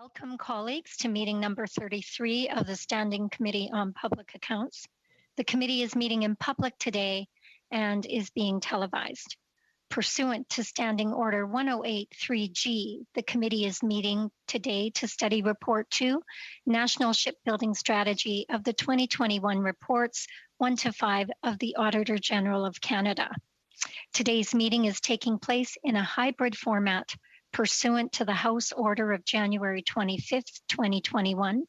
Welcome, colleagues, to meeting number 33 of the Standing Committee on Public Accounts. The committee is meeting in public today and is being televised. Pursuant to Standing Order 108.3G, the committee is meeting today to study Report 2, National Shipbuilding Strategy of the 2021 Reports 1 to 5 of the Auditor General of Canada. Today's meeting is taking place in a hybrid format pursuant to the House Order of January 25th, 2021,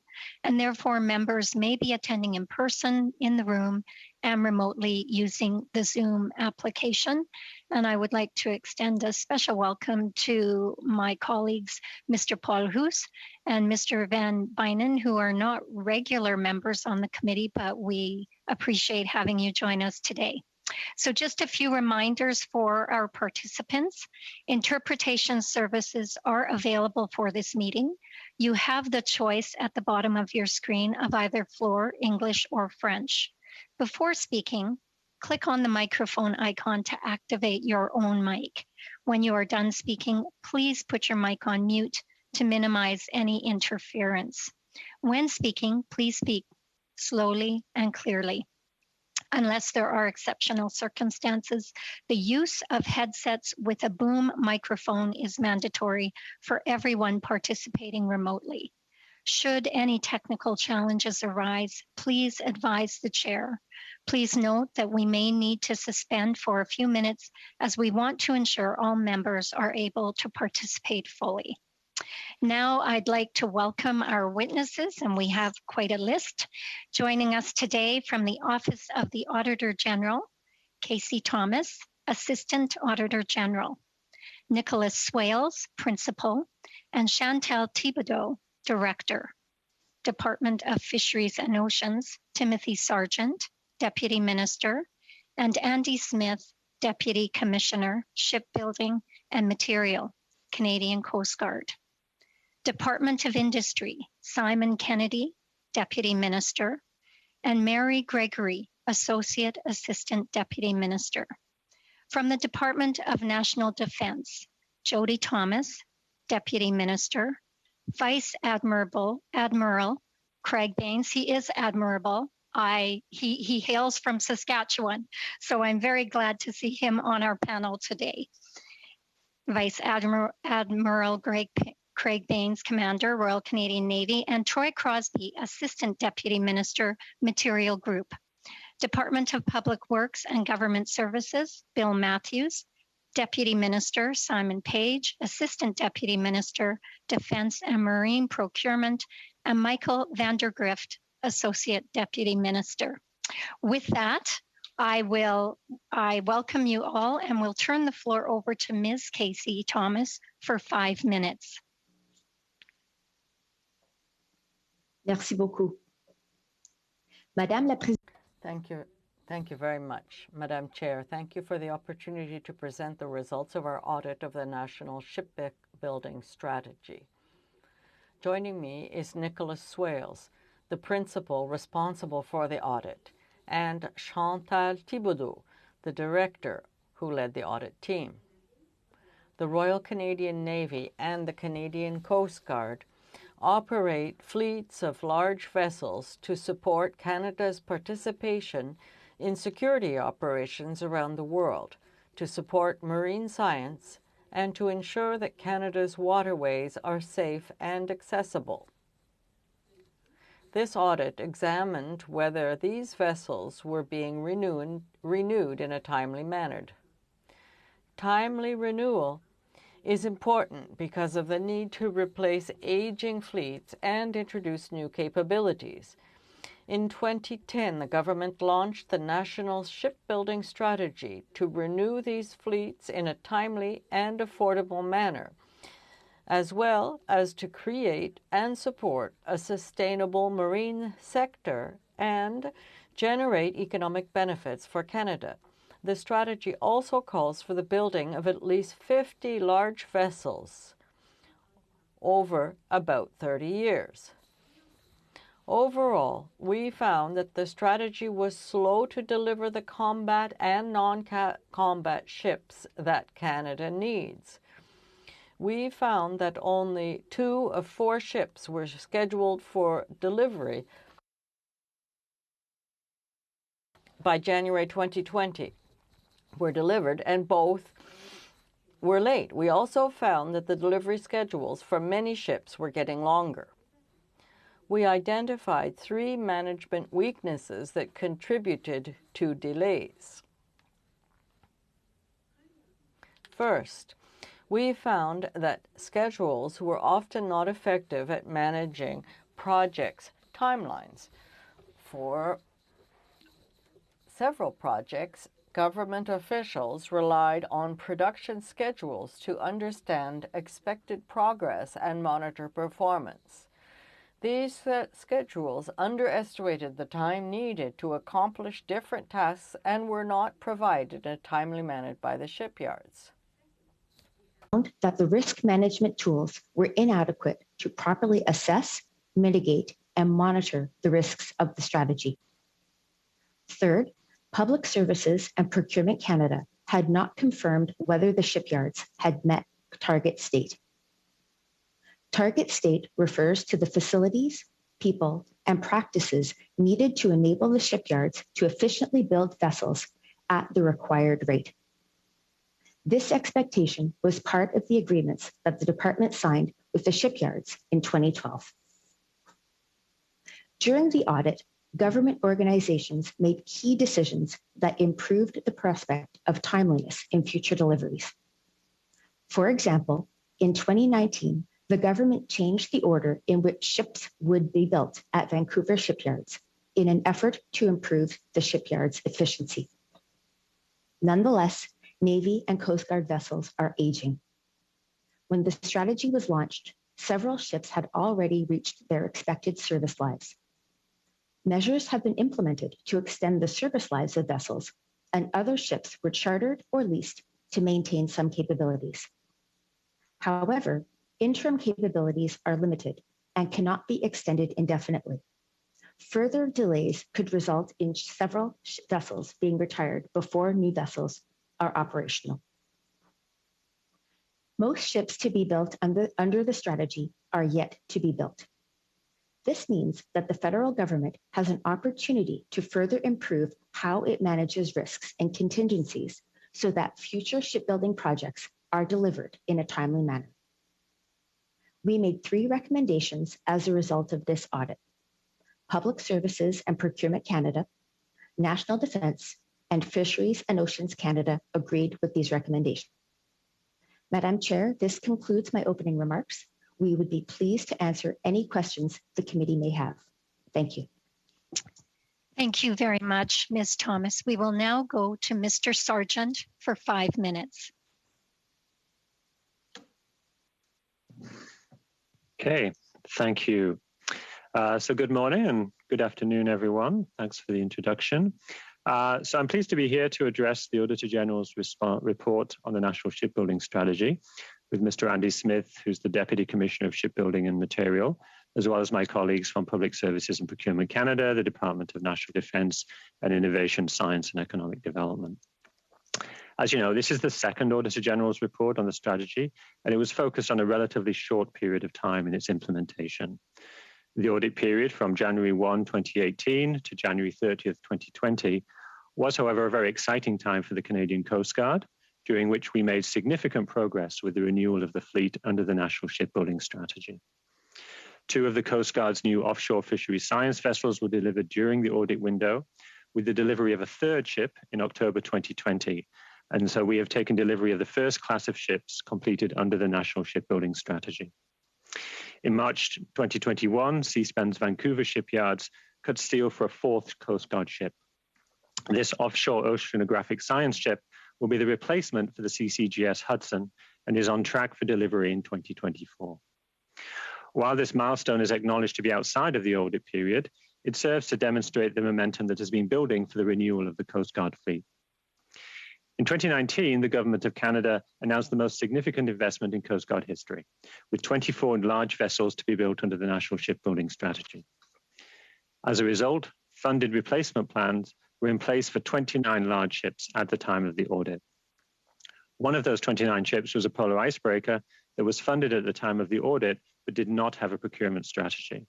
and therefore members may be attending in person in the room and remotely using the Zoom application. And I would like to extend a special welcome to my colleagues, Mr. Paul Hoos and Mr. Van Bynen, who are not regular members on the committee, but we appreciate having you join us today. So just a few reminders for our participants. Interpretation services are available for this meeting. You have the choice at the bottom of your screen of either Floor, English, or French. Before speaking, click on the microphone icon to activate your own mic. When you are done speaking, please put your mic on mute to minimize any interference. When speaking, please speak slowly and clearly. Unless there are exceptional circumstances, the use of headsets with a boom microphone is mandatory for everyone participating remotely. Should any technical challenges arise, please advise the chair. Please note that we may need to suspend for a few minutes as we want to ensure all members are able to participate fully. Now I'd like to welcome our witnesses, and we have quite a list. Joining us today from the Office of the Auditor General, Casey Thomas, Assistant Auditor General, Nicholas Swales, Principal, and Chantal Thibodeau, Director. Department of Fisheries and Oceans, Timothy Sargent, Deputy Minister, and Andy Smith, Deputy Commissioner, Shipbuilding and Material, Canadian Coast Guard. Department of Industry, Simon Kennedy, Deputy Minister, and Mary Gregory, Associate Assistant Deputy Minister. From the Department of National Defense, Jody Thomas, Deputy Minister, Vice Admiral Craig Baines. He is Admirable. He hails from Saskatchewan, so I'm very glad to see him on our panel today. Vice Admiral Craig Baines, Commander, Royal Canadian Navy, and Troy Crosby, Assistant Deputy Minister, Material Group. Department of Public Works and Government Services, Bill Matthews. Deputy Minister, Simon Page, Assistant Deputy Minister, Defense and Marine Procurement, and Michael Vandergrift, Associate Deputy Minister. With that, I welcome you all and will turn the floor over to Ms. Casey Thomas for 5 minutes. Merci beaucoup. Madame la Présidente. Thank you very much, Madam Chair. Thank you for the opportunity to present the results of our audit of the National Shipbuilding Strategy. Joining me is Nicholas Swales, the principal responsible for the audit, and Chantal Thibodeau, the director who led the audit team. The Royal Canadian Navy and the Canadian Coast Guard operate fleets of large vessels to support Canada's participation in security operations around the world, to support marine science, and to ensure that Canada's waterways are safe and accessible. This audit examined whether these vessels were being renewed in a timely manner. Timely renewal is important because of the need to replace aging fleets and introduce new capabilities. In 2010, the government launched the National Shipbuilding Strategy to renew these fleets in a timely and affordable manner, as well as to create and support a sustainable marine sector and generate economic benefits for Canada. The strategy also calls for the building of at least 50 large vessels over about 30 years. Overall, we found that the strategy was slow to deliver the combat and non-combat ships that Canada needs. we found that only 2 of 4 ships were scheduled for delivery by January 2020 were delivered, and both were late. We also found that the delivery schedules for many ships were getting longer. We identified 3 management weaknesses that contributed to delays. First, we found that schedules were often not effective at managing projects' timelines. For several projects, government officials relied on production schedules to understand expected progress and monitor performance. These schedules underestimated the time needed to accomplish different tasks and were not provided in a timely manner by the shipyards. That the risk management tools were inadequate to properly assess, mitigate, and monitor the risks of the strategy. Third, Public Services and Procurement Canada had not confirmed whether the shipyards had met target state. Target state refers to the facilities, people, and practices needed to enable the shipyards to efficiently build vessels at the required rate. This expectation was part of the agreements that the department signed with the shipyards in 2012. During the audit, government organizations made key decisions that improved the prospect of timeliness in future deliveries. For example, in 2019, the government changed the order in which ships would be built at Vancouver shipyards in an effort to improve the shipyard's efficiency. Nonetheless, Navy and Coast Guard vessels are aging. When the strategy was launched, several ships had already reached their expected service lives. Measures have been implemented to extend the service lives of vessels, and other ships were chartered or leased to maintain some capabilities. However, interim capabilities are limited and cannot be extended indefinitely. Further delays could result in several vessels being retired before new vessels are operational. Most ships to be built under the strategy are yet to be built. This means that the federal government has an opportunity to further improve how it manages risks and contingencies so that future shipbuilding projects are delivered in a timely manner. We made 3 recommendations as a result of this audit. Public Services and Procurement Canada, National Defence, and Fisheries and Oceans Canada agreed with these recommendations. Madam Chair, this concludes my opening remarks. We would be pleased to answer any questions the committee may have. Thank you. Thank you very much, Ms. Thomas. We will now go to Mr. Sargent for 5 minutes. Okay, thank you. So good morning and good afternoon, everyone. Thanks for the introduction. So I'm pleased to be here to address the Auditor General's report on the National Shipbuilding Strategy with Mr. Andy Smith, who's the Deputy Commissioner of Shipbuilding and Material, as well as my colleagues from Public Services and Procurement Canada, the Department of National Defence, and Innovation, Science and Economic Development. As you know, this is the second Auditor General's report on the strategy, and it was focused on a relatively short period of time in its implementation. The audit period from January 1, 2018 to January 30th, 2020 was, however, a very exciting time for the Canadian Coast Guard, during which we made significant progress with the renewal of the fleet under the National Shipbuilding Strategy. 2 of the Coast Guard's new offshore fisheries science vessels were delivered during the audit window, with the delivery of a 3rd ship in October 2020. And so we have taken delivery of the first class of ships completed under the National Shipbuilding Strategy. In March 2021, Seaspan's Vancouver shipyards cut steel for a 4th Coast Guard ship. This offshore oceanographic science ship will be the replacement for the CCGS Hudson and is on track for delivery in 2024. While this milestone is acknowledged to be outside of the audit period, it serves to demonstrate the momentum that has been building for the renewal of the Coast Guard fleet. In 2019, the Government of Canada announced the most significant investment in Coast Guard history, with 24 large vessels to be built under the National Shipbuilding Strategy. As a result, funded replacement plans were in place for 29 large ships at the time of the audit. One of those 29 ships was a polar icebreaker that was funded at the time of the audit, but did not have a procurement strategy.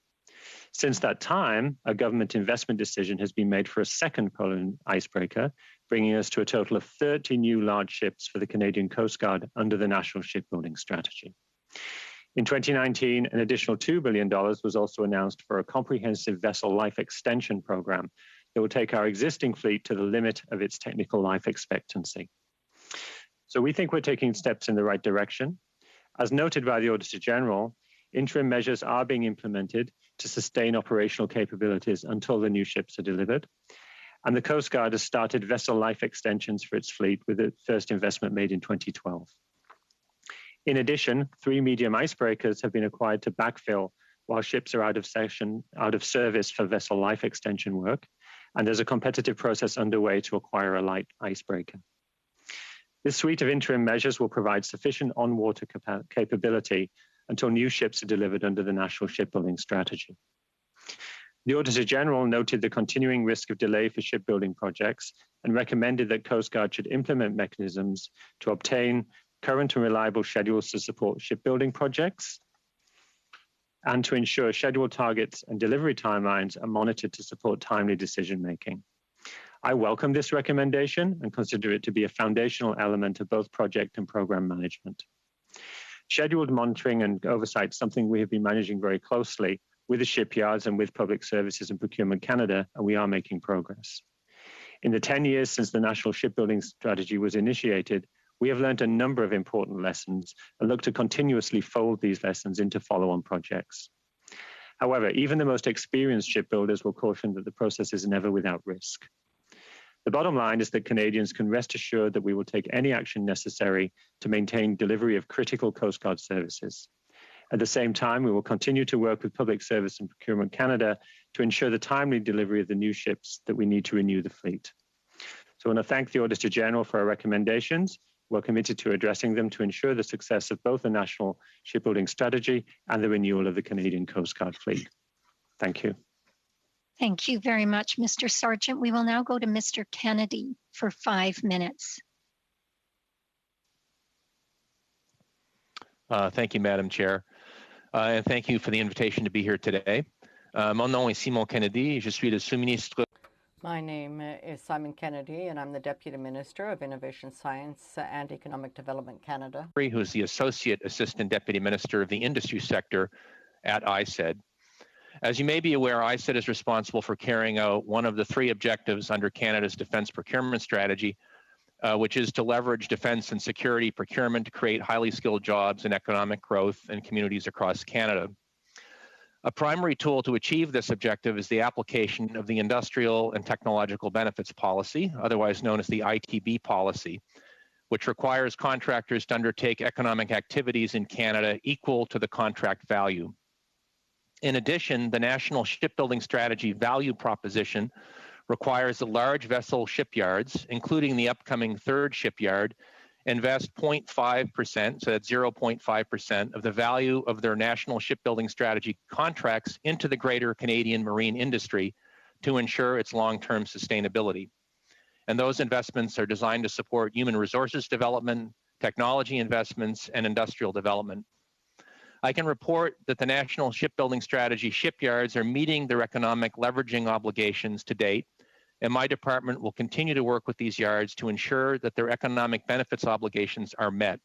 Since that time, a government investment decision has been made for a second polar icebreaker, bringing us to a total of 30 new large ships for the Canadian Coast Guard under the National Shipbuilding Strategy. In 2019, an additional $2 billion was also announced for a comprehensive vessel life extension program that will take our existing fleet to the limit of its technical life expectancy. So we think we're taking steps in the right direction. As noted by the Auditor General, interim measures are being implemented to sustain operational capabilities until the new ships are delivered. And the Coast Guard has started vessel life extensions for its fleet with the first investment made in 2012. In addition, 3 medium icebreakers have been acquired to backfill while ships are out of service for vessel life extension work. And there's a competitive process underway to acquire a light icebreaker. This suite of interim measures will provide sufficient on-water capability until new ships are delivered under the National Shipbuilding Strategy. The Auditor General noted the continuing risk of delay for shipbuilding projects and recommended that Coast Guard should implement mechanisms to obtain current and reliable schedules to support shipbuilding projects and to ensure schedule targets and delivery timelines are monitored to support timely decision-making. I welcome this recommendation and consider it to be a foundational element of both project and program management. Scheduled monitoring and oversight is something we have been managing very closely with the shipyards and with Public Services and Procurement Canada, and we are making progress. In the 10 years since the National Shipbuilding Strategy was initiated, we have learned a number of important lessons and look to continuously fold these lessons into follow-on projects. However, even the most experienced shipbuilders will caution that the process is never without risk. The bottom line is that Canadians can rest assured that we will take any action necessary to maintain delivery of critical Coast Guard services. At the same time, we will continue to work with Public Service and Procurement Canada to ensure the timely delivery of the new ships that we need to renew the fleet. So I want to thank the Auditor General for our recommendations. We're committed to addressing them to ensure the success of both the National Shipbuilding Strategy and the renewal of the Canadian Coast Guard fleet. Thank you. Thank you very much, Mr. Sargent. We will now go to Mr. Kennedy for 5 minutes. Thank you, Madam Chair, and thank you for the invitation to be here today. Mon nom est Simon Kennedy. Je suis le sous-ministre. My name is Simon Kennedy, and I'm the Deputy Minister of Innovation, Science and Economic Development Canada. Who is the Associate Assistant Deputy Minister of the Industry Sector at ISED. As you may be aware, ISED is responsible for carrying out one of the 3 objectives under Canada's Defence Procurement Strategy, which is to leverage defence and security procurement to create highly skilled jobs and economic growth in communities across Canada. A primary tool to achieve this objective is the application of the Industrial and Technological Benefits Policy, otherwise known as the ITB policy, which requires contractors to undertake economic activities in Canada equal to the contract value. In addition, the National Shipbuilding Strategy value proposition requires that large vessel shipyards, including the upcoming 3rd shipyard, invest 0.5%, so that's 0.5% of the value of their National Shipbuilding Strategy contracts into the greater Canadian marine industry to ensure its long-term sustainability. And those investments are designed to support human resources development, technology investments, and industrial development. I can report that the National Shipbuilding Strategy shipyards are meeting their economic leveraging obligations to date, and my department will continue to work with these yards to ensure that their economic benefits obligations are met.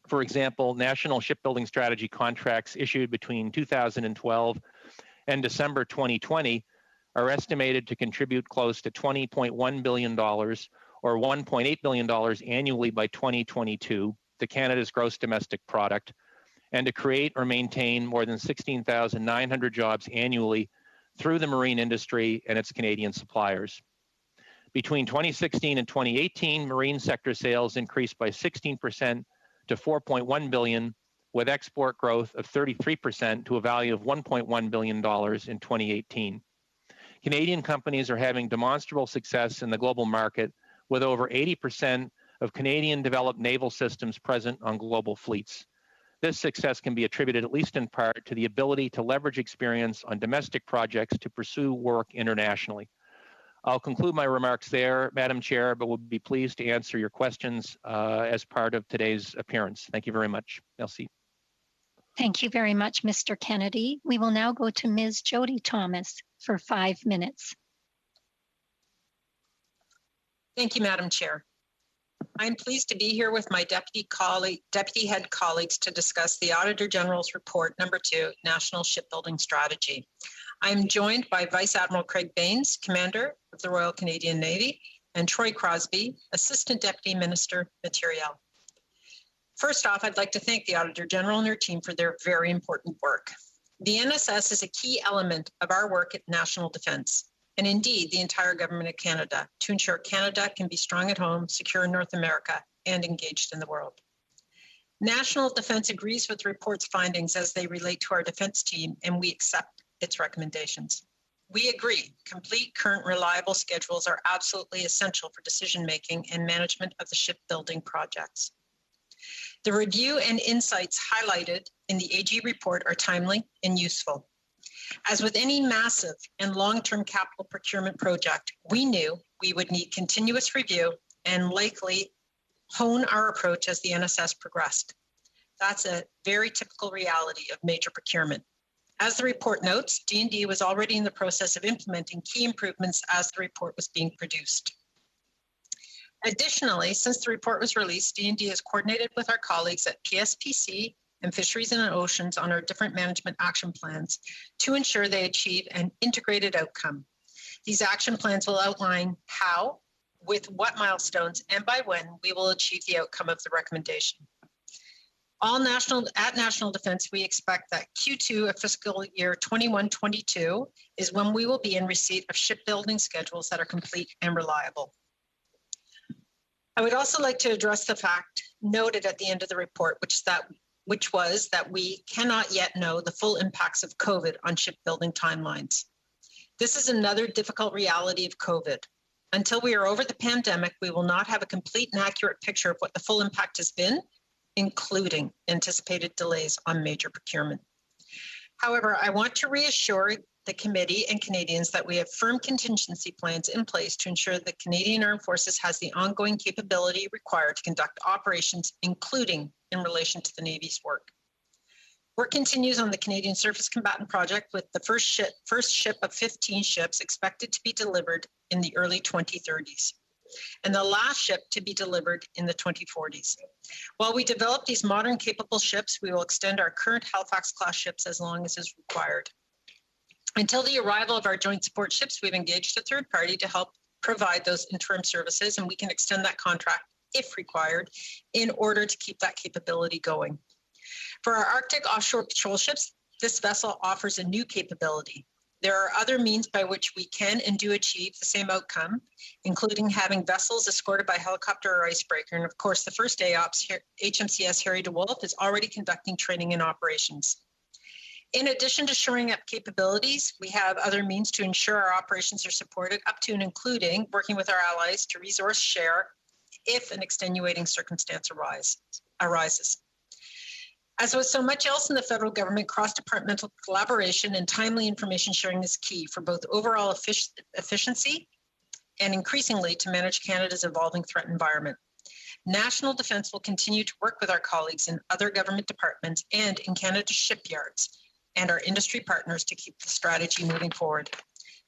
For example, National Shipbuilding Strategy contracts issued between 2012 and December 2020 are estimated to contribute close to $20.1 billion or $1.8 billion annually by 2022 to Canada's gross domestic product, and to create or maintain more than 16,900 jobs annually through the marine industry and its Canadian suppliers. Between 2016 and 2018, marine sector sales increased by 16% to $4.1 billion, with export growth of 33% to a value of $1.1 billion in 2018. Canadian companies are having demonstrable success in the global market, with over 80% of Canadian developed naval systems present on global fleets. This success can be attributed, at least in part, to the ability to leverage experience on domestic projects to pursue work internationally. I'll conclude my remarks there, Madam Chair, but we'll be pleased to answer your questions as part of today's appearance. Thank you very much. Merci. Thank you very much, Mr. Kennedy. We will now go to Ms. Jody Thomas for 5 minutes. Thank you, Madam Chair. I'm pleased to be here with my deputy head colleagues to discuss the Auditor General's Report Number 2, National Shipbuilding Strategy. I'm joined by Vice Admiral Craig Baines, Commander of the Royal Canadian Navy, and Troy Crosby, Assistant Deputy Minister, Materiel. First off, I'd like to thank the Auditor General and their team for their very important work. The NSS is a key element of our work at National Defence, and indeed the entire Government of Canada, to ensure Canada can be strong at home, secure in North America, and engaged in the world. National Defence agrees with the report's findings as they relate to our defence team, and we accept its recommendations. We agree, complete, current, reliable schedules are absolutely essential for decision-making and management of the shipbuilding projects. The review and insights highlighted in the AG report are timely and useful. As with any massive and long-term capital procurement project, we knew we would need continuous review and likely hone our approach as the NSS progressed. That's a very typical reality of major procurement. As the report notes, D&D was already in the process of implementing key improvements as the report was being produced. Additionally, since the report was released, D&D has coordinated with our colleagues at PSPC and Fisheries and Oceans on our different management action plans to ensure they achieve an integrated outcome. These action plans will outline how, with what milestones, and by when we will achieve the outcome of the recommendation. At National Defence, we expect that Q2 of fiscal year 21-22 is when we will be in receipt of shipbuilding schedules that are complete and reliable. I would also like to address the fact noted at the end of the report, which was that we cannot yet know the full impacts of COVID on shipbuilding timelines. This is another difficult reality of COVID. Until we are over the pandemic, we will not have a complete and accurate picture of what the full impact has been, including anticipated delays on major procurement. However, I want to reassure the committee and Canadians that we have firm contingency plans in place to ensure the Canadian Armed Forces has the ongoing capability required to conduct operations, including in relation to the Navy's work. Work continues on the Canadian Surface Combatant Project with the first ship of 15 ships expected to be delivered in the early 2030s, and the last ship to be delivered in the 2040s. While we develop these modern capable ships, we will extend our current Halifax-class ships as long as is required. Until the arrival of our joint support ships, we've engaged a third party to help provide those interim services, and we can extend that contract if required in order to keep that capability going. For our Arctic offshore patrol ships, this vessel offers a new capability. There are other means by which we can and do achieve the same outcome, including having vessels escorted by helicopter or icebreaker. And of course, the first AOPS, HMCS Harry DeWolf, is already conducting training and operations. In addition to shoring up capabilities, we have other means to ensure our operations are supported, up to and including working with our allies to resource share if an extenuating circumstance arises. As with so much else in the federal government, cross-departmental collaboration and timely information sharing is key for both overall efficiency and increasingly to manage Canada's evolving threat environment. National Defence will continue to work with our colleagues in other government departments and in Canada's shipyards and our industry partners to keep the strategy moving forward.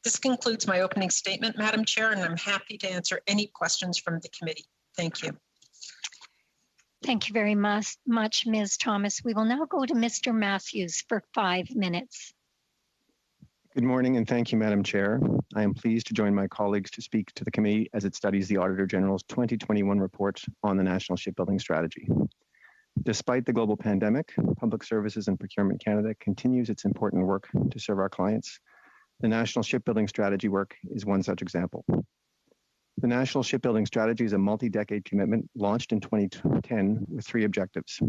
This concludes my opening statement, Madam Chair, and I'm happy to answer any questions from the committee. Thank you. Thank you very much, Ms. Thomas. We will now go to Mr. Matthews for 5 minutes. Good morning, and thank you, Madam Chair. I am pleased to join my colleagues to speak to the committee as it studies the Auditor General's 2021 report on the National Shipbuilding Strategy. Despite the global pandemic, Public Services and Procurement Canada continues its important work to serve our clients. The National Shipbuilding Strategy work is one such example. The National Shipbuilding Strategy is a multi-decade commitment launched in 2010 with 3 objectives: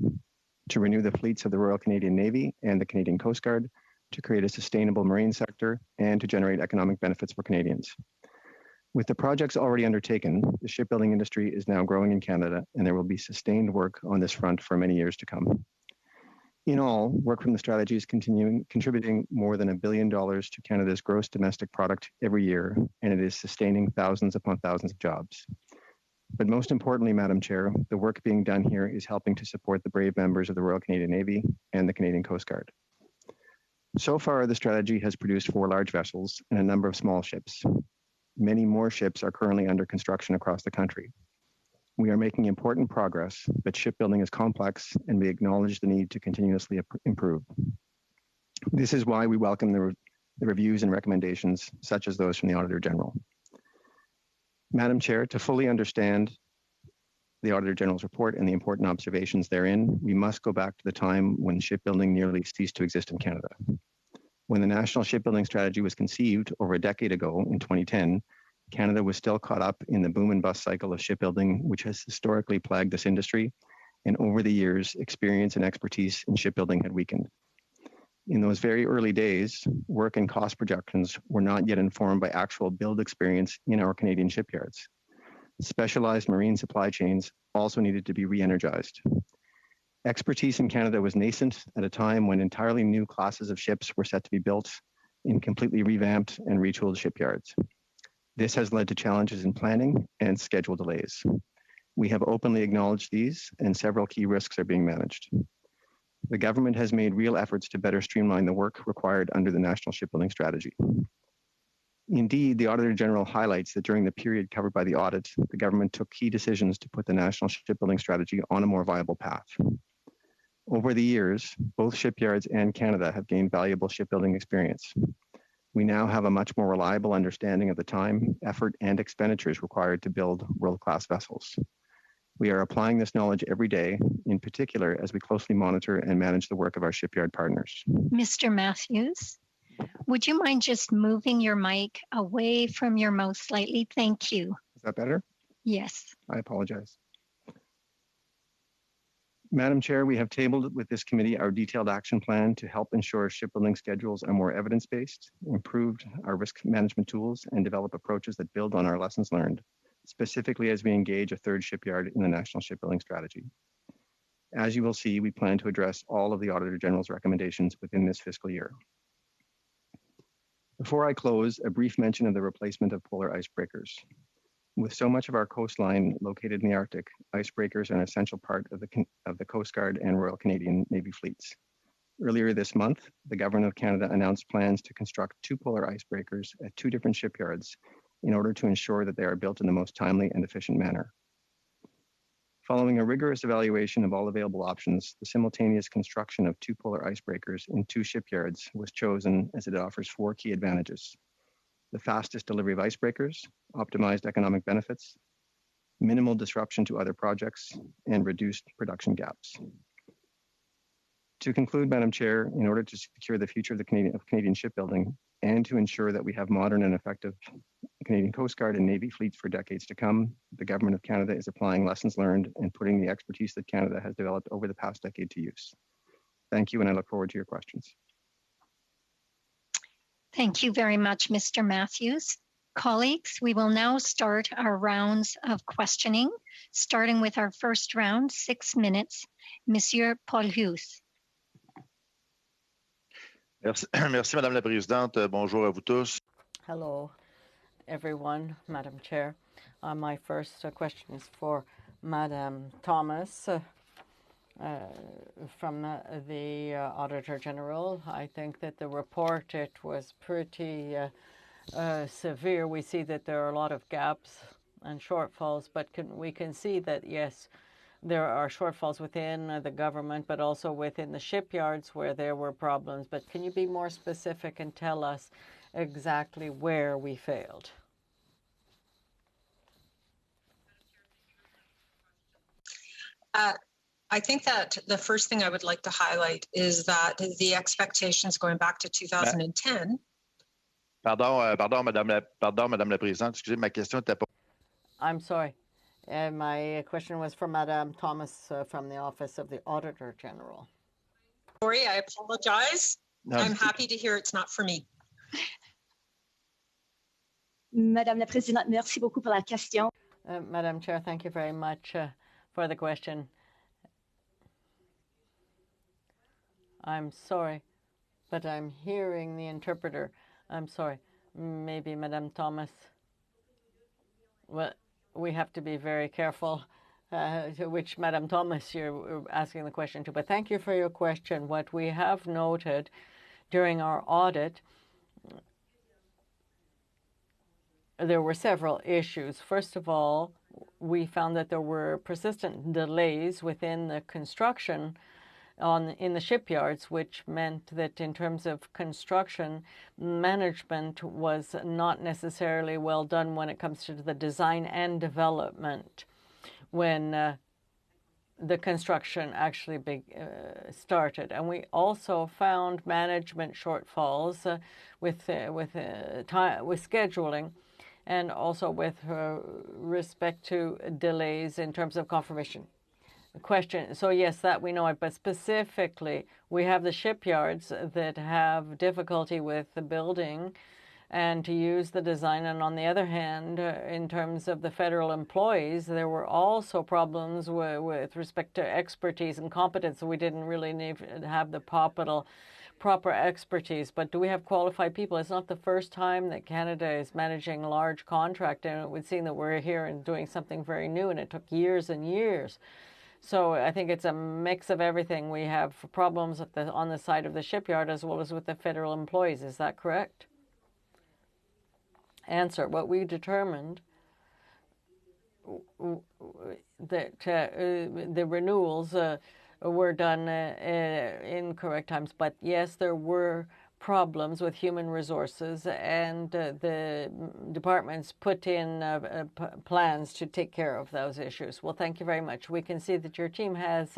to renew the fleets of the Royal Canadian Navy and the Canadian Coast Guard, to create a sustainable marine sector, and to generate economic benefits for Canadians. With the projects already undertaken, the shipbuilding industry is now growing in Canada, and there will be sustained work on this front for many years to come. In all, work from the strategy is contributing more than $1 billion to Canada's gross domestic product every year, and it is sustaining thousands upon thousands of jobs. But most importantly, Madam Chair, the work being done here is helping to support the brave members of the Royal Canadian Navy and the Canadian Coast Guard. So far, the strategy has produced 4 large vessels and a number of small ships. Many more ships are currently under construction across the country. We are making important progress, but shipbuilding is complex, and we acknowledge the need to continuously improve. This is why we welcome the reviews and recommendations, such as those from the Auditor General. Madam Chair, to fully understand the Auditor General's report and the important observations therein, we must go back to the time when shipbuilding nearly ceased to exist in Canada. When the National Shipbuilding Strategy was conceived over a decade ago in 2010, Canada was still caught up in the boom and bust cycle of shipbuilding, which has historically plagued this industry, and over the years, experience and expertise in shipbuilding had weakened. In those very early days, work and cost projections were not yet informed by actual build experience in our Canadian shipyards. Specialized marine supply chains also needed to be re-energized. Expertise in Canada was nascent at a time when entirely new classes of ships were set to be built in completely revamped and retooled shipyards. This has led to challenges in planning and schedule delays. We have openly acknowledged these, and several key risks are being managed. The government has made real efforts to better streamline the work required under the National Shipbuilding Strategy. Indeed, the Auditor General highlights that during the period covered by the audit, the government took key decisions to put the National Shipbuilding Strategy on a more viable path. Over the years, both shipyards and Canada have gained valuable shipbuilding experience. We now have a much more reliable understanding of the time, effort, and expenditures required to build world-class vessels. We are applying this knowledge every day, in particular as we closely monitor and manage the work of our shipyard partners. Mr. Matthews, would you mind just moving your mic away from your mouth slightly? Thank you. Is that better? Yes. I apologize. Madam Chair, we have tabled with this committee our detailed action plan to help ensure shipbuilding schedules are more evidence-based, improved our risk management tools, and develop approaches that build on our lessons learned, specifically as we engage a third shipyard in the National Shipbuilding Strategy. As you will see, we plan to address all of the Auditor General's recommendations within this fiscal year. Before I close, a brief mention of the replacement of polar icebreakers. With so much of our coastline located in the Arctic, icebreakers are an essential part of the Coast Guard and Royal Canadian Navy fleets. Earlier this month, the Government of Canada announced plans to construct 2 polar icebreakers at 2 different shipyards in order to ensure that they are built in the most timely and efficient manner. Following a rigorous evaluation of all available options, the simultaneous construction of 2 polar icebreakers in 2 shipyards was chosen as it offers 4 key advantages: the fastest delivery of icebreakers, optimized economic benefits, minimal disruption to other projects, and reduced production gaps. To conclude, Madam Chair, in order to secure the future of Canadian shipbuilding and to ensure that we have modern and effective Canadian Coast Guard and Navy fleets for decades to come, the Government of Canada is applying lessons learned and putting the expertise that Canada has developed over the past decade to use. Thank you, and I look forward to your questions. Thank you very much, Mr. Matthews. Colleagues, we will now start our rounds of questioning, starting with our first round, 6 minutes. Monsieur Paul-Hughes. Merci, merci, Madame la Présidente. Bonjour à vous tous. Hello, everyone, Madam Chair. My first question is for Madam Thomas from the Auditor General. I think that the report, it was pretty severe. We see that there are a lot of gaps and shortfalls, but we can see that, yes, there are shortfalls within the government, but also within the shipyards where there were problems. But can you be more specific and tell us exactly where we failed? I think that the first thing I would like to highlight is that the expectations going back to 2010. Pardon, Madame la Présidente. Excusez, ma question était pas. I'm sorry. My question was for Madame Thomas from the Office of the Auditor General. Sorry, I apologize. No. I'm happy to hear it's not for me. Madame la Présidente, merci beaucoup pour la question. Madam Chair, thank you very much for the question. I'm sorry, but I'm hearing the interpreter. I'm sorry. Maybe Madame Thomas. Well, we have to be very careful to which Madame Thomas you're asking the question to. But thank you for your question. What we have noted during our audit, there were several issues. First of all, we found that there were persistent delays within the construction in the shipyards, which meant that in terms of construction, management was not necessarily well done when it comes to the design and development when the construction actually started. And we also found management shortfalls with scheduling, and also with respect to delays in terms of confirmation. Question. So yes, that we know it, but specifically, we have the shipyards that have difficulty with the building and to use the design. And on the other hand, in terms of the federal employees, there were also problems with respect to expertise and competence. So we didn't really need to have the proper expertise. But do we have qualified people? It's not the first time that Canada is managing a large contract, and it would seem that we're here and doing something very new, and it took years and years. So I think it's a mix of everything. We have problems on the side of the shipyard as well as with the federal employees. Is that correct? Answer. What we determined that the renewals were done in correct times. But yes, there were problems with human resources, and the departments put in plans to take care of those issues. Well, thank you very much. We can see that your team has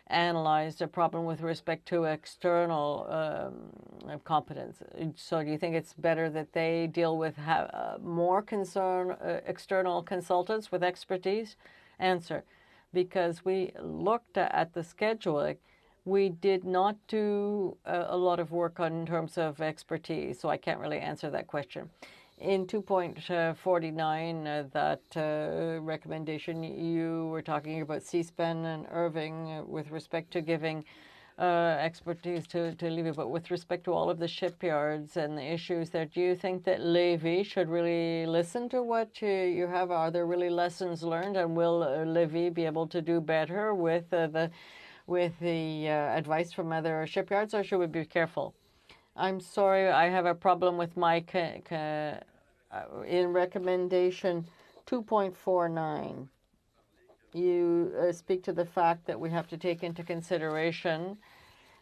analyzed a problem with respect to external competence. So do you think it's better that they deal with more external consultants with expertise? Answer. Because we looked at the scheduling, we did not do a lot of work in terms of expertise, so I can't really answer that question. In 2.49, that recommendation, you were talking about C-SPAN and Irving with respect to giving expertise to Levy, but with respect to all of the shipyards and the issues there, do you think that Levy should really listen to what you have? Are there really lessons learned, and will Levy be able to do better with the advice from other shipyards, or should we be careful? I'm sorry, I have a problem with my in recommendation 2.49. You speak to the fact that we have to take into consideration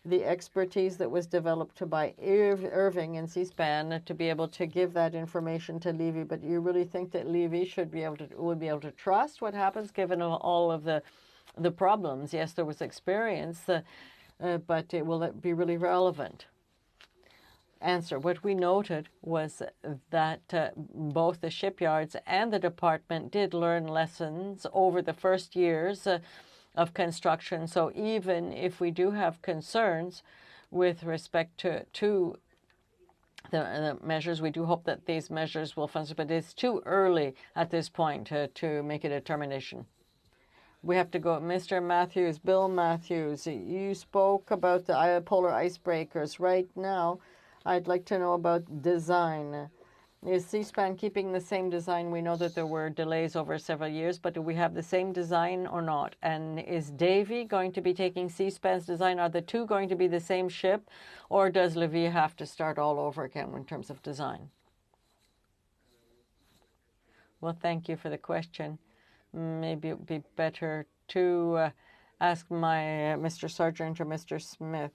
the expertise that was developed by Irving and C-SPAN to be able to give that information to Levy. But you really think that Levy would be able to trust what happens given all of the problems? Yes, there was experience, but will it be really relevant? Answer. What we noted was that both the shipyards and the department did learn lessons over the first years of construction. So even if we do have concerns with respect to the measures, we do hope that these measures will function, but it's too early at this point to make a determination. We have to go. Mr. Matthews, Bill Matthews, you spoke about the polar icebreakers. Right now, I'd like to know about design. Is C-SPAN keeping the same design? We know that there were delays over several years, but do we have the same design or not? And is Davy going to be taking C-SPAN's design? Are the two going to be the same ship, or does Levy have to start all over again in terms of design? Well, thank you for the question. Maybe it would be better to ask my Mr. Sargent or Mr. Smith.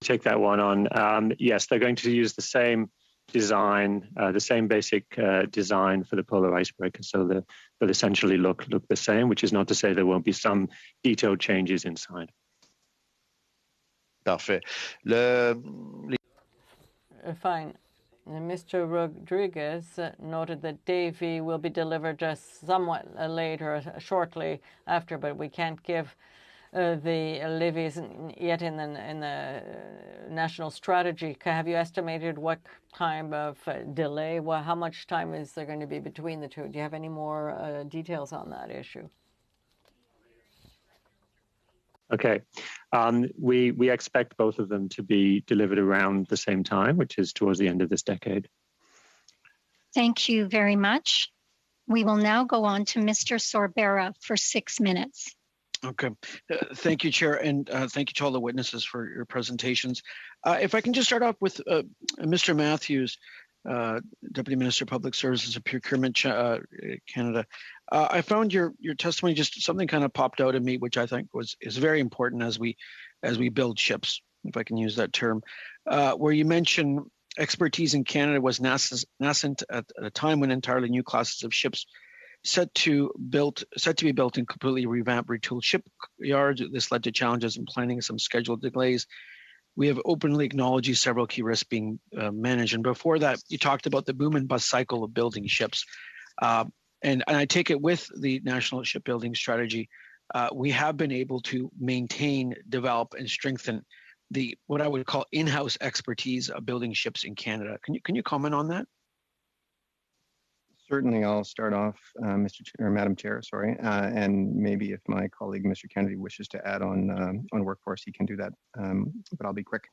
Take that one on. Yes, they're going to use the same design, the same basic design for the polar icebreaker. So they'll essentially look the same, which is not to say there won't be some detailed changes inside. Parfait. Fine. Mr. Rodriguez noted that Davy will be delivered just somewhat later, shortly after, but we can't give the Levy isn't yet in the national strategy. Have you estimated what kind of delay? Well, how much time is there going to be between the two? Do you have any more details on that issue? Okay. We expect both of them to be delivered around the same time, which is towards the end of this decade. Thank you very much. We will now go on to Mr. Sorbera for 6 minutes. Okay. Thank you, Chair, and thank you to all the witnesses for your presentations. If I can just start off with Mr. Matthews, Deputy Minister of Public Services and Procurement Canada. I found your testimony, just something kind of popped out at me, which I think is very important as we build ships, if I can use that term, where you mentioned expertise in Canada was nascent at a time when entirely new classes of ships set to be built in completely revamped, retooled shipyards. This led to challenges in planning, some schedule delays. We have openly acknowledged several key risks being managed. And before that, you talked about the boom and bust cycle of building ships. And I take it with the National Shipbuilding Strategy, we have been able to maintain, develop, and strengthen what I would call in-house expertise of building ships in Canada. Can you comment on that? Certainly, I'll start off, Madam Chair, sorry, and maybe if my colleague, Mr. Kennedy, wishes to add on workforce, he can do that, but I'll be quick.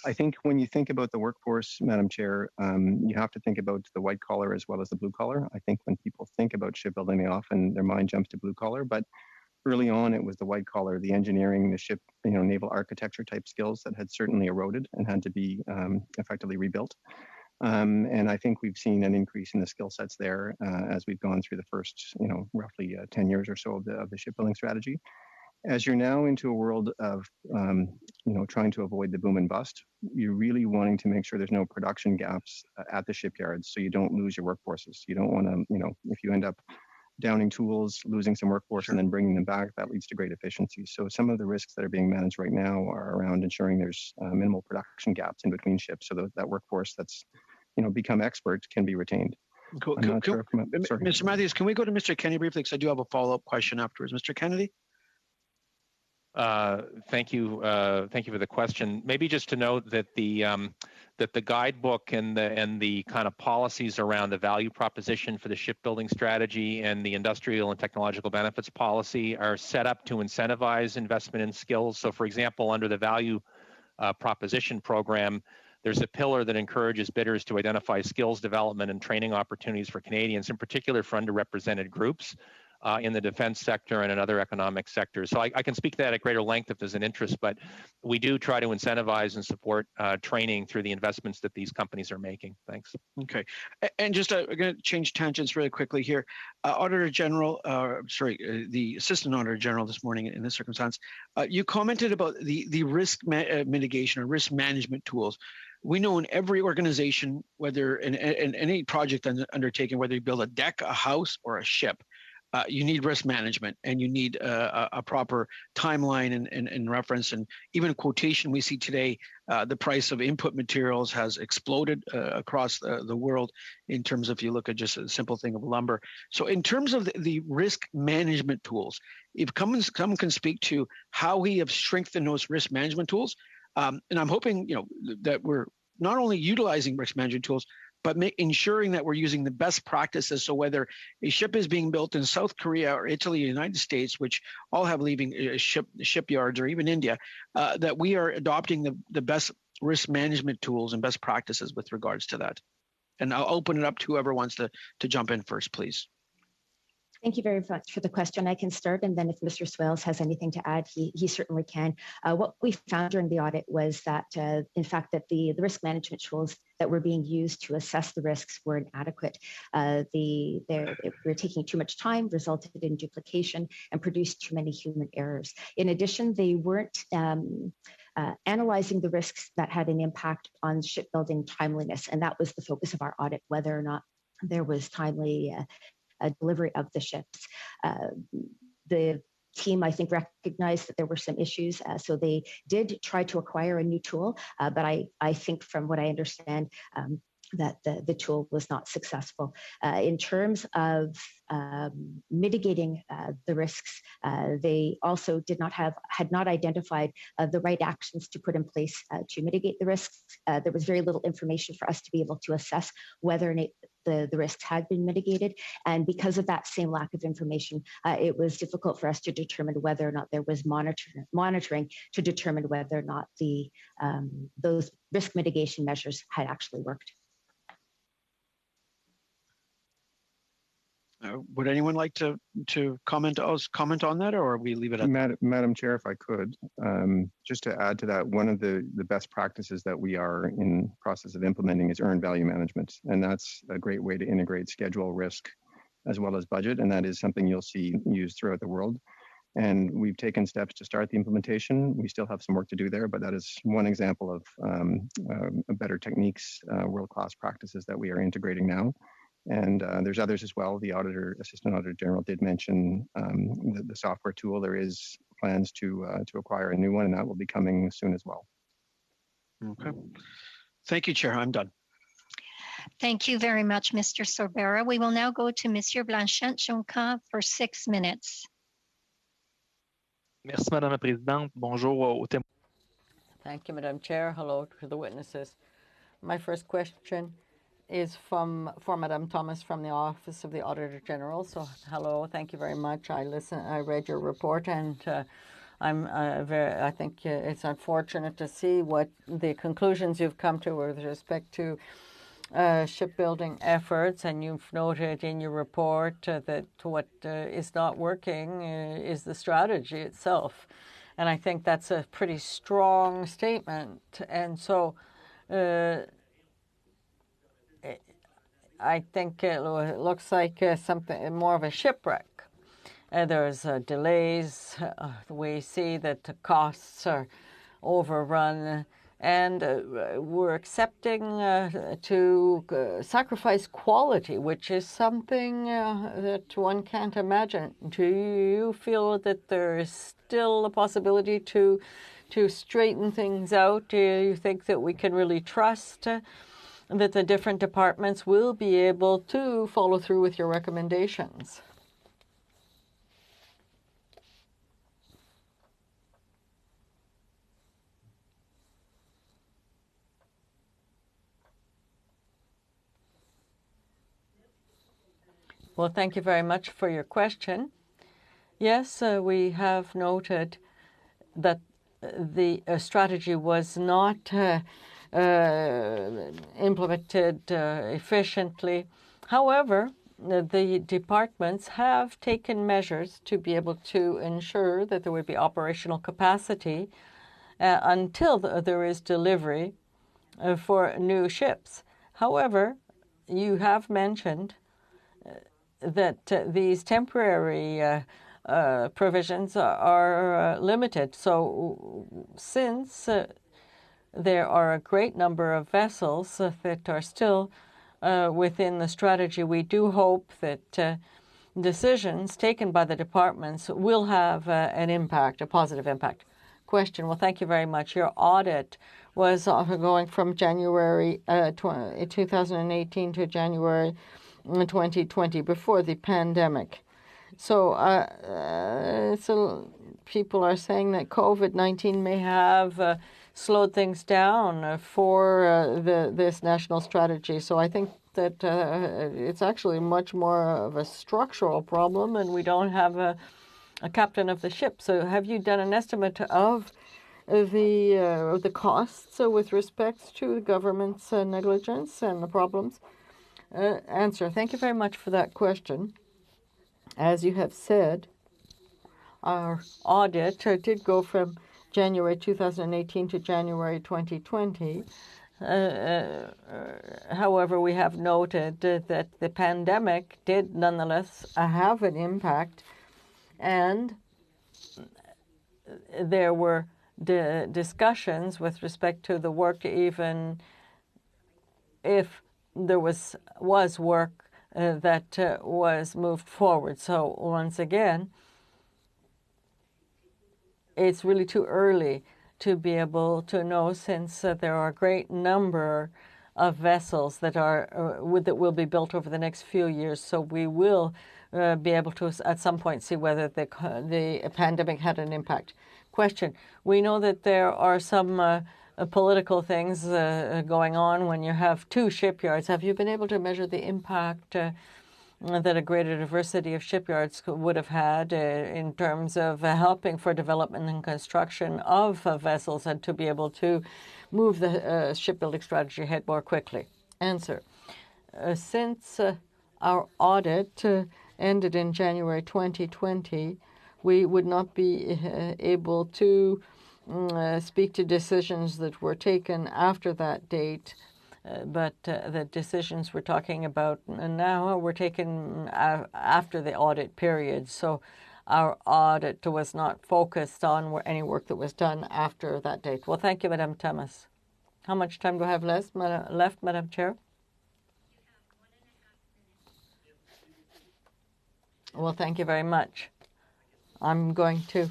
I think when you think about the workforce, Madam Chair, you have to think about the white collar as well as the blue collar. I think when people think about shipbuilding, they often, their mind jumps to blue collar, but early on, it was the white collar, the engineering, the ship, naval architecture type skills that had certainly eroded and had to be effectively rebuilt. And I think we've seen an increase in the skill sets there as we've gone through the first, roughly 10 years or so of the shipbuilding strategy. As you're now into a world of, trying to avoid the boom and bust, you're really wanting to make sure there's no production gaps at the shipyards, so you don't lose your workforces. You don't want to, if you end up downing tools, losing some workforce, and then bringing them back, that leads to great efficiency. So some of the risks that are being managed right now are around ensuring there's minimal production gaps in between ships, so that workforce that's become expert can be retained. Cool. Mr. Matthews, can we go to Mr. Kennedy briefly, because I do have a follow-up question afterwards. Mr. Kennedy? Thank you for the question. Maybe just to note that the guidebook and the kind of policies around the value proposition for the shipbuilding strategy and the industrial and technological benefits policy are set up to incentivize investment in skills. So, for example, under the value proposition program, there's a pillar that encourages bidders to identify skills development and training opportunities for Canadians, in particular for underrepresented groups in the defense sector and in other economic sectors. So I can speak to that at greater length if there's an interest, but we do try to incentivize and support training through the investments that these companies are making. Thanks. Okay. And just I'm going to change tangents really quickly here. Auditor General, the Assistant Auditor General this morning in this circumstance, you commented about the risk mitigation or risk management tools. We know in every organization, whether in any project undertaken, whether you build a deck, a house, or a ship, you need risk management, and you need a proper timeline and reference. And even quotation we see today, the price of input materials has exploded across the world in terms of, if you look at just a simple thing of lumber. So in terms of the risk management tools, if someone can speak to how we have strengthened those risk management tools, and I'm hoping that we're not only utilizing risk management tools, but ensuring that we're using the best practices. So whether a ship is being built in South Korea or Italy or the United States, which all have leaving shipyards, or even India, that we are adopting the best risk management tools and best practices with regards to that. And I'll open it up to whoever wants to jump in first, please. Thank you very much for the question. I can start, and then if Mr. Swales has anything to add, he certainly can. What we found during the audit was that, in fact, that the risk management tools that were being used to assess the risks were inadequate. They were taking too much time, resulted in duplication, and produced too many human errors. In addition, they weren't analyzing the risks that had an impact on shipbuilding timeliness, and that was the focus of our audit, whether or not there was timely delivery of the ships. The team, I think, recognized that there were some issues, so they did try to acquire a new tool, but I think from what I understand, that the tool was not successful. In terms of mitigating the risks, they also had not identified the right actions to put in place to mitigate the risks. There was very little information for us to be able to assess whether the risks had been mitigated. And because of that same lack of information, it was difficult for us to determine whether or not there was monitoring to determine whether or not those risk mitigation measures had actually worked. Would anyone like to comment on that, or we leave it at Madam Chair, if I could, just to add to that, one of the best practices that we are in process of implementing is earned value management, and that's a great way to integrate schedule, risk, as well as budget, and that is something you'll see used throughout the world. And we've taken steps to start the implementation. We still have some work to do there, but that is one example of better techniques, world-class practices that we are integrating now. And there's others as well. The Assistant Auditor General did mention the software tool. There is plans to acquire a new one, and that will be coming soon as well. Okay. Thank you, Chair. I'm done. Thank you very much, Mr. Sorbera. We will now go to Monsieur Blanchette-Joncan for 6 minutes. Merci, Madame la Présidente. Bonjour aux témoins. Thank you, Madam Chair. Hello to the witnesses. My first question is for Madame Thomas from the Office of the Auditor General. So, hello, thank you very much. I read your report, and I think it's unfortunate to see what the conclusions you've come to with respect to shipbuilding efforts, and you've noted in your report that what is not working is the strategy itself. And I think that's a pretty strong statement. And so I think it looks like something more of a shipwreck. There's delays. We see that the costs are overrun, and we're accepting to sacrifice quality, which is something that one can't imagine. Do you feel that there is still a possibility to straighten things out? Do you think that we can really trust that the different departments will be able to follow through with your recommendations? Well, thank you very much for your question. Yes, we have noted that the strategy was not implemented efficiently. However, the departments have taken measures to be able to ensure that there would be operational capacity until there is delivery for new ships. However, you have mentioned that these temporary provisions are limited. So since there are a great number of vessels that are still within the strategy, we do hope that decisions taken by the departments will have an impact, a positive impact. Question. Well, thank you very much. Your audit was going from January 2018 to January 2020, before the pandemic. So people are saying that COVID-19 may have slowed things down for this national strategy. So I think that it's actually much more of a structural problem, and we don't have a captain of the ship. So have you done an estimate of the costs with respect to the government's negligence and the problems? Answer. Thank you very much for that question. As you have said, our audit did go from January 2018 to January 2020. However, we have noted that the pandemic did nonetheless have an impact, and there were discussions with respect to the work, even if there was work that was moved forward. So once again, it's really too early to be able to know, since there are a great number of vessels that will be built over the next few years. So we will be able to at some point see whether the pandemic had an impact. Question. We know that there are some political things going on when you have two shipyards. Have you been able to measure the impact that a greater diversity of shipyards would have had in terms of helping for development and construction of vessels and to be able to move the shipbuilding strategy ahead more quickly? Answer. Since our audit ended in January 2020, we would not be able to speak to decisions that were taken after that date. But the decisions we're talking about now were taken after the audit period. So our audit was not focused on any work that was done after that date. Well, thank you, Madame Thomas. How much time do I have left, Madam Chair? Well, thank you very much. I'm going to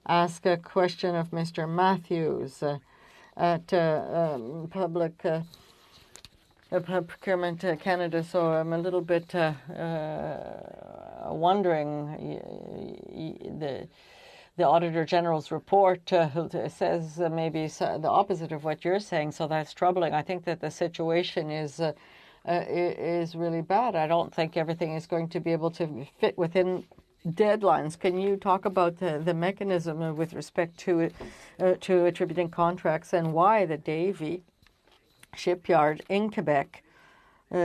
ask a question of Mr. Matthews at Public Procurement Canada. So I'm a little bit wondering, the Auditor General's report says maybe the opposite of what you're saying, so that's troubling. I think that the situation is really bad. I don't think everything is going to be able to fit within deadlines. Can you talk about the mechanism with respect to attributing contracts and why the Davie shipyard in Quebec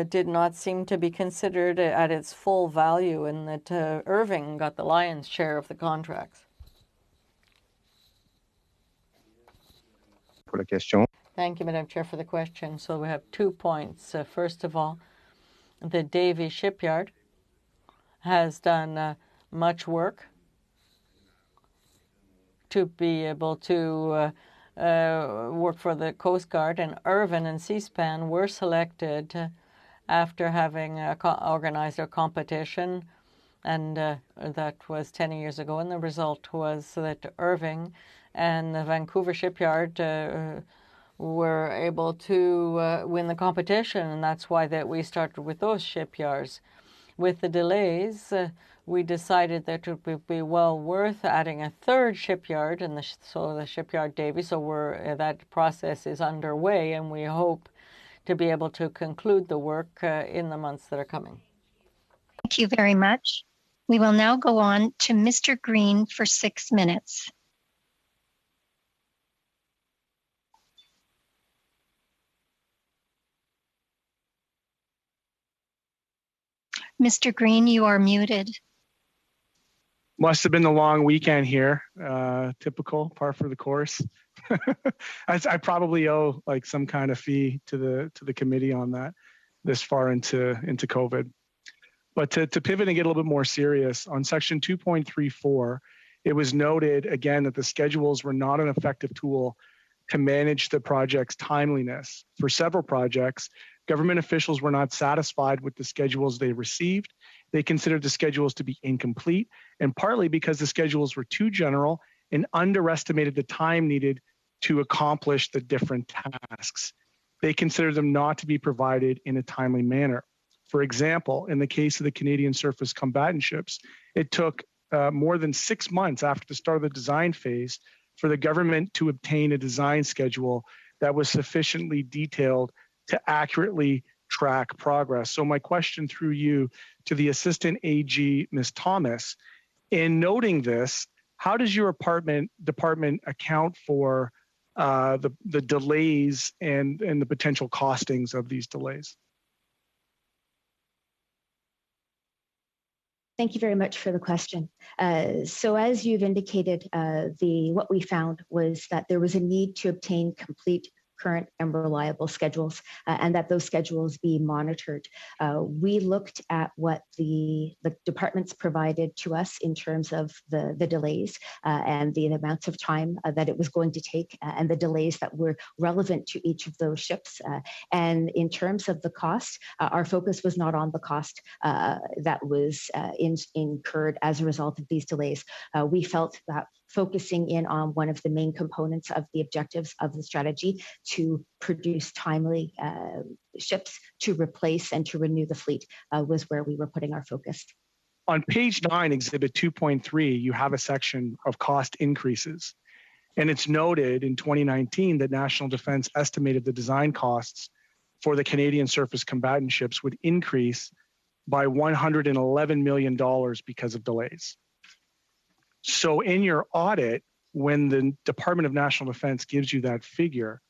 did not seem to be considered at its full value, and that Irving got the lion's share of the contracts? Thank you, Madam Chair, for the question. So we have 2 points. First of all, the Davie shipyard has done much work to be able to work for the Coast Guard, and Irvin and Seaspan were selected after having organized a competition, and that was 10 years ago, and the result was that Irving and the Vancouver shipyard were able to win the competition, and that's why we started with those shipyards. With the delays, we decided that it would be well worth adding a third shipyard, and so the shipyard Davie. So that process is underway, and we hope to be able to conclude the work in the months that are coming. Thank you very much. We will now go on to Mr. Green for 6 minutes. Mr. Green, you are muted. Must have been the long weekend here. Typical, par for the course. I probably owe like some kind of fee to the committee on that this far into COVID. But to pivot and get a little bit more serious, on section 2.34, it was noted again that the schedules were not an effective tool to manage the project's timeliness. For several projects, government officials were not satisfied with the schedules they received. They considered the schedules to be incomplete, and partly because the schedules were too general and underestimated the time needed to accomplish the different tasks. They considered them not to be provided in a timely manner. For example, in the case of the Canadian Surface Combatant ships, it took more than 6 months after the start of the design phase for the government to obtain a design schedule that was sufficiently detailed to accurately track progress. So my question through you to the Assistant AG, Ms. Thomas, in noting this, how does your department account for the delays and the potential costings of these delays? Thank you very much for the question. So as you've indicated, what we found was that there was a need to obtain complete, current, and reliable schedules, and that those schedules be monitored. We looked at what the departments provided to us in terms of the delays and the amounts of time that it was going to take, and the delays that were relevant to each of those ships. And in terms of the cost, our focus was not on the cost that was incurred as a result of these delays. We felt that focusing in on one of the main components of the objectives of the strategy to produce timely ships to replace and to renew the fleet was where we were putting our focus. On page 9, exhibit 2.3, you have a section of cost increases. And it's noted in 2019 that National Defense estimated the design costs for the Canadian surface combatant ships would increase by $111 million because of delays. So in your audit, when the Department of National Defense gives you that figure,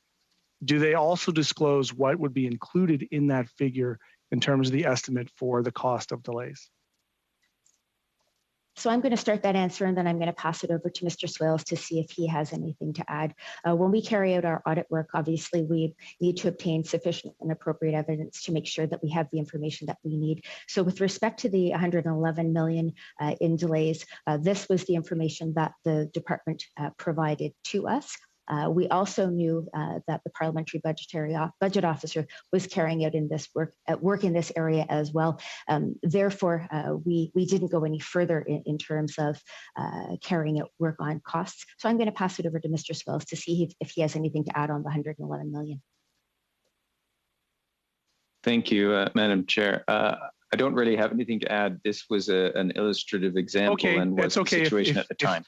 do they also disclose what would be included in that figure in terms of the estimate for the cost of delays? So I'm going to start that answer, and then I'm going to pass it over to Mr. Swales to see if he has anything to add. When we carry out our audit work, obviously we need to obtain sufficient and appropriate evidence to make sure that we have the information that we need. So with respect to the 111 million in delays, this was the information that the department provided to us. We also knew that the Parliamentary Budget Officer was carrying out work in this area as well. Therefore, we didn't go any further in terms of carrying out work on costs. So I'm going to pass it over to Mr. Swales to see if he has anything to add on the 111 million. Thank you, Madam Chair. I don't really have anything to add. This was an illustrative example and was the situation at the time.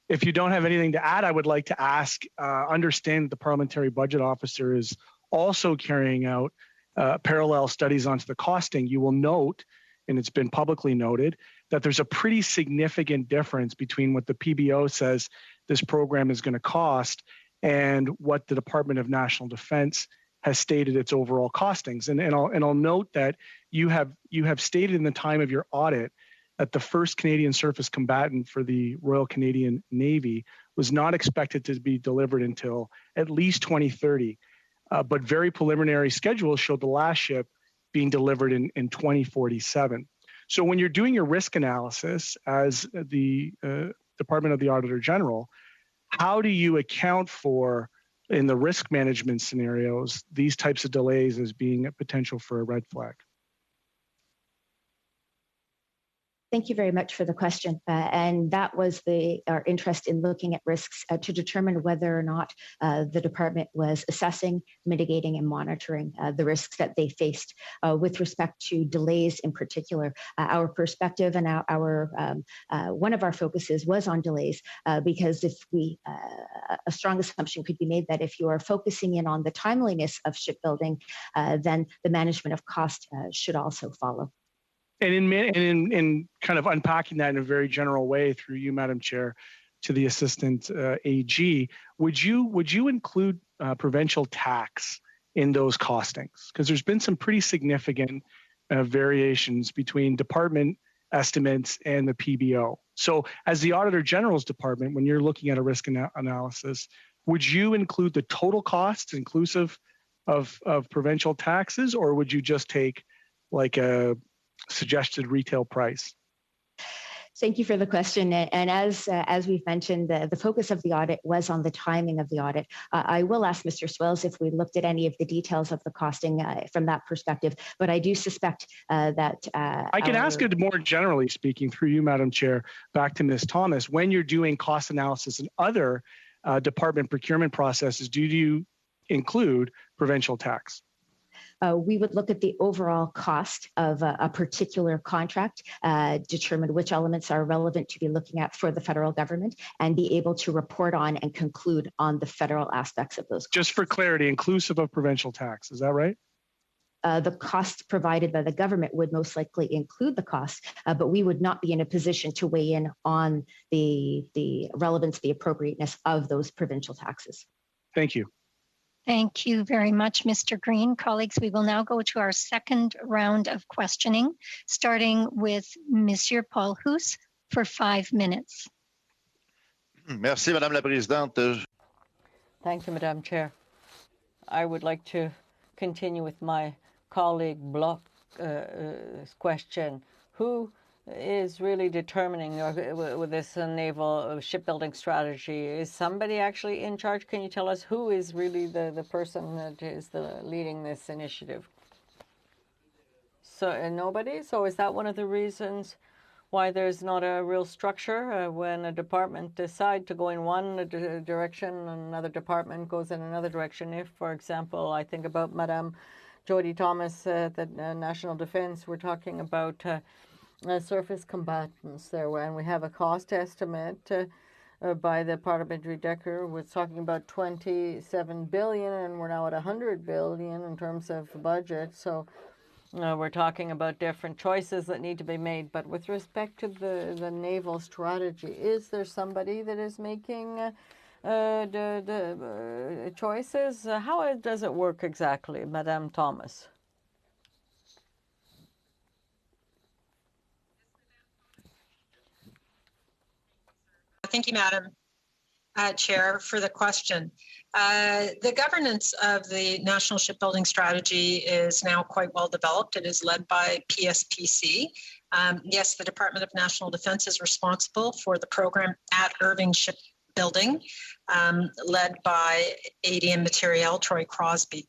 If you don't have anything to add, I would like to ask, understand that the Parliamentary Budget Officer is also carrying out parallel studies onto the costing. You will note, and it's been publicly noted, that there's a pretty significant difference between what the PBO says this program is going to cost and what the Department of National Defense has stated its overall costings. And I'll note that you have stated in the time of your audit that the first Canadian surface combatant for the Royal Canadian Navy was not expected to be delivered until at least 2030. But very preliminary schedules showed the last ship being delivered in 2047. So when you're doing your risk analysis as the Department of the Auditor General, how do you account for, in the risk management scenarios, these types of delays as being a potential for a red flag? Thank you very much for the question. And that was our interest in looking at risks to determine whether or not the department was assessing, mitigating, and monitoring the risks that they faced. With respect to delays in particular, our perspective and our one of our focuses was on delays because if a strong assumption could be made that if you are focusing in on the timeliness of shipbuilding, then the management of cost should also follow. And in kind of unpacking that in a very general way through you, Madam Chair, to the Assistant AG, would you include provincial tax in those costings? Because there's been some pretty significant variations between department estimates and the PBO. So as the Auditor General's department, when you're looking at a risk analysis, would you include the total costs inclusive of provincial taxes, or would you just take like a suggested retail price? Thank you for the question. And as we've mentioned, the focus of the audit was on the timing of the audit. I will ask Mr. Swales if we looked at any of the details of the costing from that perspective, but I do suspect that... I can ask it more generally speaking through you, Madam Chair, back to Ms. Thomas. When you're doing cost analysis and other department procurement processes, do you include provincial tax? We would look at the overall cost of a particular contract, determine which elements are relevant to be looking at for the federal government, and be able to report on and conclude on the federal aspects of those costs. Just for clarity, inclusive of provincial tax, is that right? The costs provided by the government would most likely include the cost, but we would not be in a position to weigh in on the relevance, the appropriateness of those provincial taxes. Thank you. Thank you very much, Mr. Green. Colleagues, we will now go to our second round of questioning, starting with Monsieur Paul Hoos for 5 minutes. Merci, Madame la Présidente. Thank you, Madam Chair. I would like to continue with my colleague Bloch's question. Who is really determining with this naval shipbuilding strategy? Is somebody actually in charge? Can you tell us who is really the person that is leading this initiative? So nobody? So is that one of the reasons why there's not a real structure when a department decides to go in one direction, another department goes in another direction? If, for example, I think about Madame Jodie Thomas at the National Defense, we're talking about surface combatants there, and we have a cost estimate by the parliamentary decker was talking about 27 billion, and we're now at 100 billion in terms of budget. So we're talking about different choices that need to be made. But with respect to the naval strategy, is there somebody that is making the choices? How does it work exactly, Madame Thomas? Thank you, Madam Chair, for the question. The governance of the National Shipbuilding Strategy is now quite well developed. It is led by PSPC. Yes, the Department of National Defense is responsible for the program at Irving Shipbuilding, led by ADM Materiel, Troy Crosby.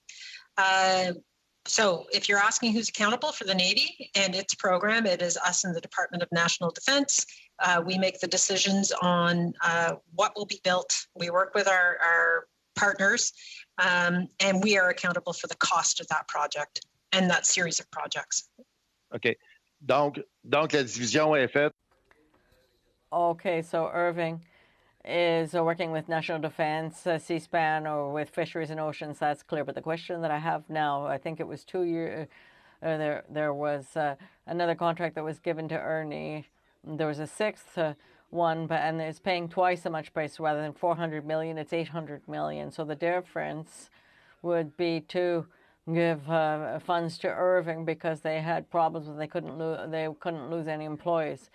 So if you're asking who's accountable for the Navy and its program, it is us in the Department of National Defense. We make the decisions on what will be built. We work with our partners, and we are accountable for the cost of that project and that series of projects. OK. Donc la division est faite. Okay, so Irving is working with National Defense, C-SPAN, or with Fisheries and Oceans. That's clear. But the question that I have now, I think it was 2 years, there was another contract that was given to Ernie. There was a sixth one, and it's paying twice so much price. Rather than 400 million, it's 800 million. So the difference would be to give funds to Irving because they had problems and they couldn't lose any employees.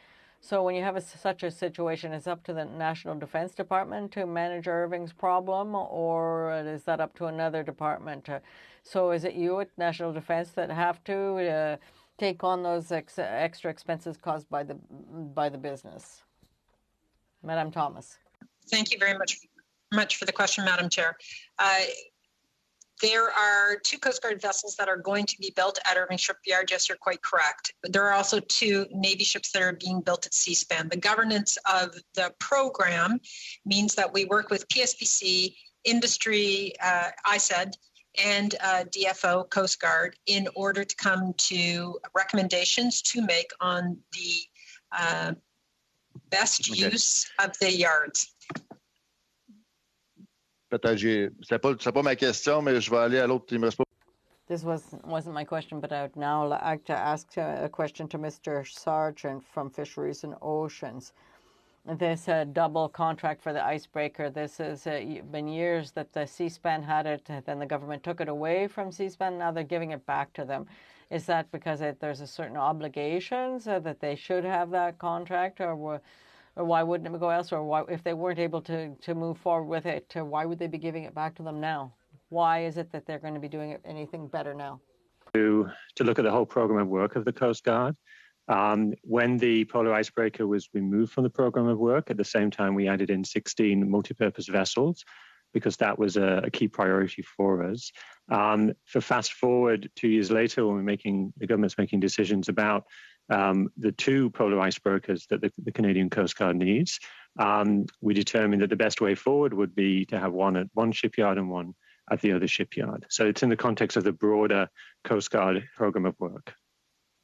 So when you have such a situation, it's up to the National Defense Department to manage Irving's problem, or is that up to another department? So is it you at National Defense that have to take on those extra expenses caused by the business? Madame Thomas. Thank you very much for the question, Madam Chair. There are 2 Coast Guard vessels that are going to be built at Irving Shipyard. Yes, you're quite correct. But there are also 2 Navy ships that are being built at C-SPAN. The governance of the program means that we work with PSPC, industry, ISED, and DFO, Coast Guard, in order to come to recommendations to make on the best use of the yards. C'est pas ma question, mais je vais aller à l'autre qui me reste pas. This wasn't my question, but I would now like to ask a question to Mr. Sargent from Fisheries and Oceans. This double contract for the icebreaker, this has been years that the C-SPAN had it, then the government took it away from C-SPAN, now they're giving it back to them. Is that because there's a certain obligations that they should have that contract, or why wouldn't it go elsewhere? Why, if they weren't able to move forward with it, why would they be giving it back to them now? Why is it that they're going to be doing anything better now? To look at the whole program of work of the Coast Guard. When the polar icebreaker was removed from the program of work, at the same time we added in 16 multi-purpose vessels because that was a key priority for us. For fast forward 2 years later, when the government's making decisions about the 2 polar icebreakers that the Canadian Coast Guard needs, we determined that the best way forward would be to have one at one shipyard and one at the other shipyard. So it's in the context of the broader Coast Guard program of work.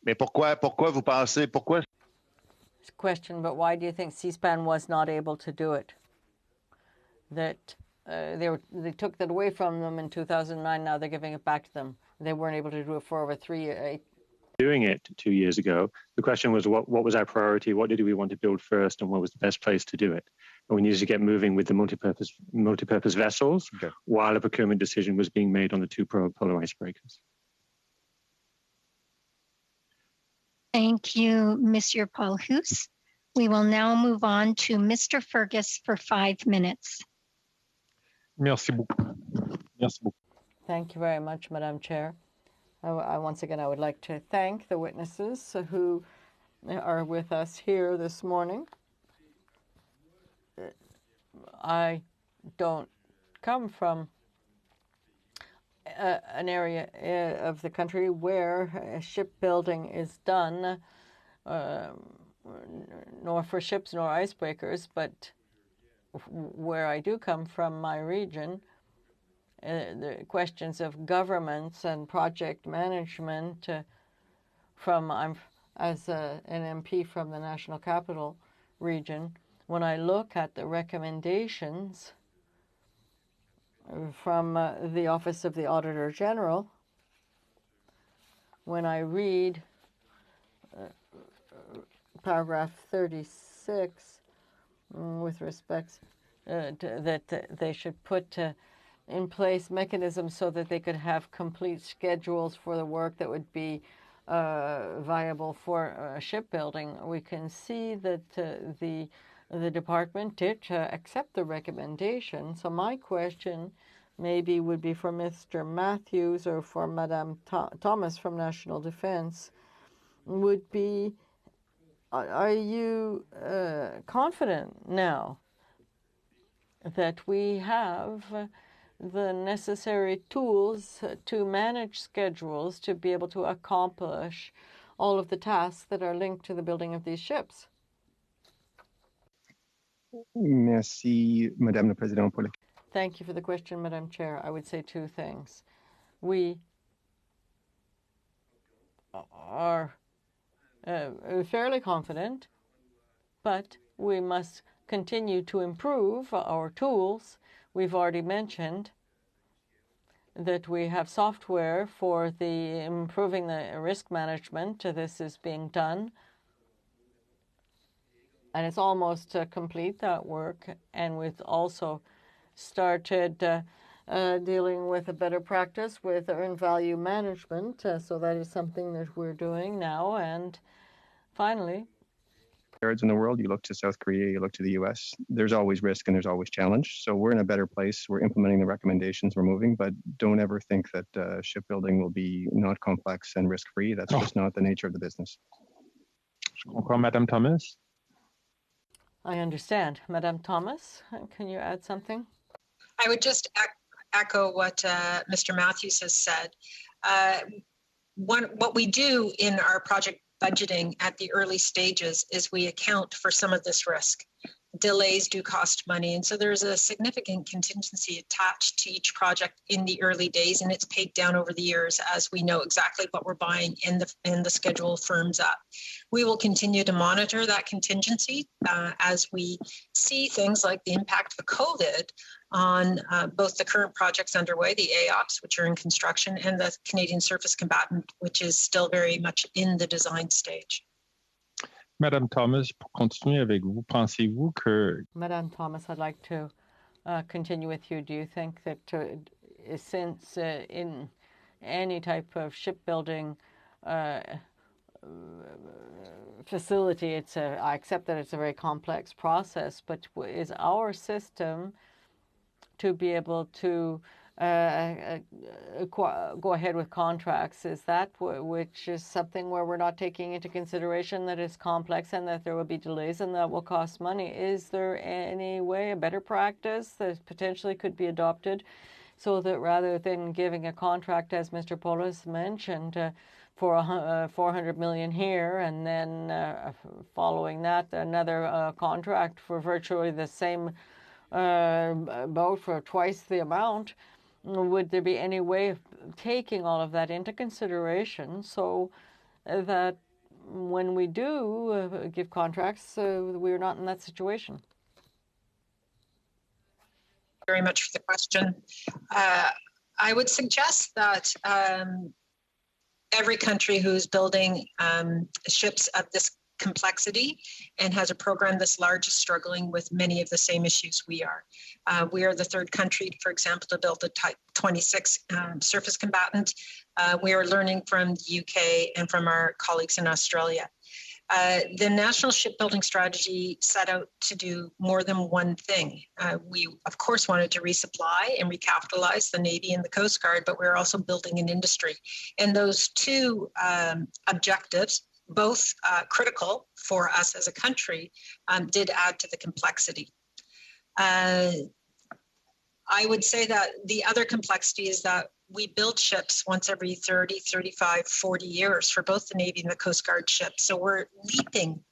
Mais pourquoi vous pensez, pourquoi? Question, but why do you think C-SPAN was not able to do it? That they took that away from them in 2009, now they're giving it back to them. They weren't able to do it for over 3 years. Doing it 2 years ago, the question was what was our priority, what did we want to build first, and what was the best place to do it? And we needed to get moving with the multi-purpose vessels while a procurement decision was being made on the 2 polar icebreakers. Thank you, Monsieur Paul Hoos. We will now move on to Mr. Fergus for 5 minutes. Merci beaucoup. Merci beaucoup. Thank you very much, Madam Chair. Once again, I would like to thank the witnesses who are with us here this morning. I don't come from an area of the country where shipbuilding is done, nor for ships nor icebreakers, but where I do come from, my region, the questions of governments and project management I'm as an MP from the National Capital region, When I look at the recommendations from the Office of the Auditor General, when I read paragraph 36 with respect that they should put in place mechanisms so that they could have complete schedules for the work that would be viable for shipbuilding, we can see that the department did accept the recommendation. So my question maybe would be for Mr. Matthews or for Madame Thomas from National Defense would be, are you confident now that we have the necessary tools to manage schedules to be able to accomplish all of the tasks that are linked to the building of these ships? Merci, Madame la Présidente. Thank you for the question, Madam Chair. I would say two things. We are fairly confident, but we must continue to improve our tools. We've already mentioned that we have software for the improving the risk management. This is being done, and it's almost complete, that work. And we've also started dealing with a better practice with earned value management. So that is something that we're doing now. And finally, in the world, you look to South Korea, you look to the US, there's always risk and there's always challenge. So we're in a better place. We're implementing the recommendations, we're moving, but don't ever think that shipbuilding will be not complex and risk-free. That's just not the nature of the business. Je comprends, Madame Thomas. I understand. Madame Thomas, can you add something? I would just echo what Mr. Matthews has said. What we do in our project budgeting at the early stages is we account for some of this risk. Delays do cost money, and so there's a significant contingency attached to each project in the early days, and it's paid down over the years as we know exactly what we're buying and the schedule firms up. We will continue to monitor that contingency as we see things like the impact of COVID on both the current projects underway, the AOPS, which are in construction, and the Canadian Surface Combatant, which is still very much in the design stage. Madame Thomas, pour continuer avec vous, pensez-vous que... Madame Thomas, I'd like to continue with you. Do you think that since in any type of shipbuilding facility, I accept that it's a very complex process, but is our system to be able to go ahead with contracts, is that which is something where we're not taking into consideration that it's complex and that there will be delays and that will cost money? Is there any way, a better practice that potentially could be adopted so that rather than giving a contract, as Mr. Polis mentioned, for 400 million here and then following that another contract for virtually the same boat for twice the amount, would there be any way of taking all of that into consideration so that when we do give contracts, we're not in that situation? Very much for the question. I would suggest that every country who's building ships of this complexity and has a program this large is struggling with many of the same issues we are. We are the third country, for example, to build a Type 26 surface combatant. We are learning from the UK and from our colleagues in Australia. The National Shipbuilding Strategy set out to do more than one thing. We, of course, wanted to resupply and recapitalize the Navy and the Coast Guard, but we're also building an industry. And those two objectives, both critical for us as a country, did add to the complexity. I would say that the other complexity is that we build ships once every 30, 35, 40 years for both the Navy and the Coast Guard ships. So we're leaping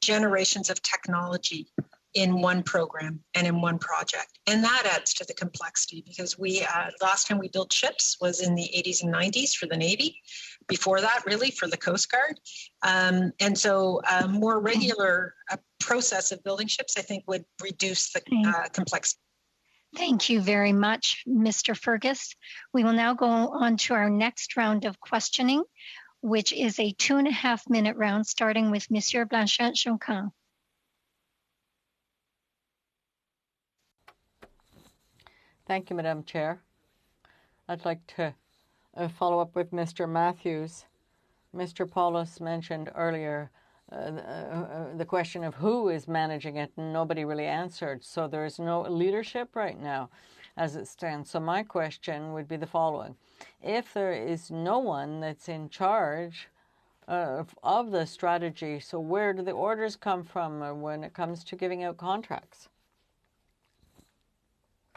generations of technology in one program and in one project. And that adds to the complexity because last time we built ships was in the 80s and 90s for the Navy. Before that, really, for the Coast Guard. And so a more regular process of building ships, I think, would reduce the complexity. Thank you very much, Mr. Fergus. We will now go on to our next round of questioning, which is a 2.5-minute round, starting with Monsieur Blanchette-Joncan. Thank you, Madam Chair. I'd like to follow up with Mr. Matthews. Mr. Paulus mentioned earlier the question of who is managing it, and nobody really answered. So there is no leadership right now as it stands. So my question would be the following. If there is no one that's in charge of the strategy, so where do the orders come from when it comes to giving out contracts?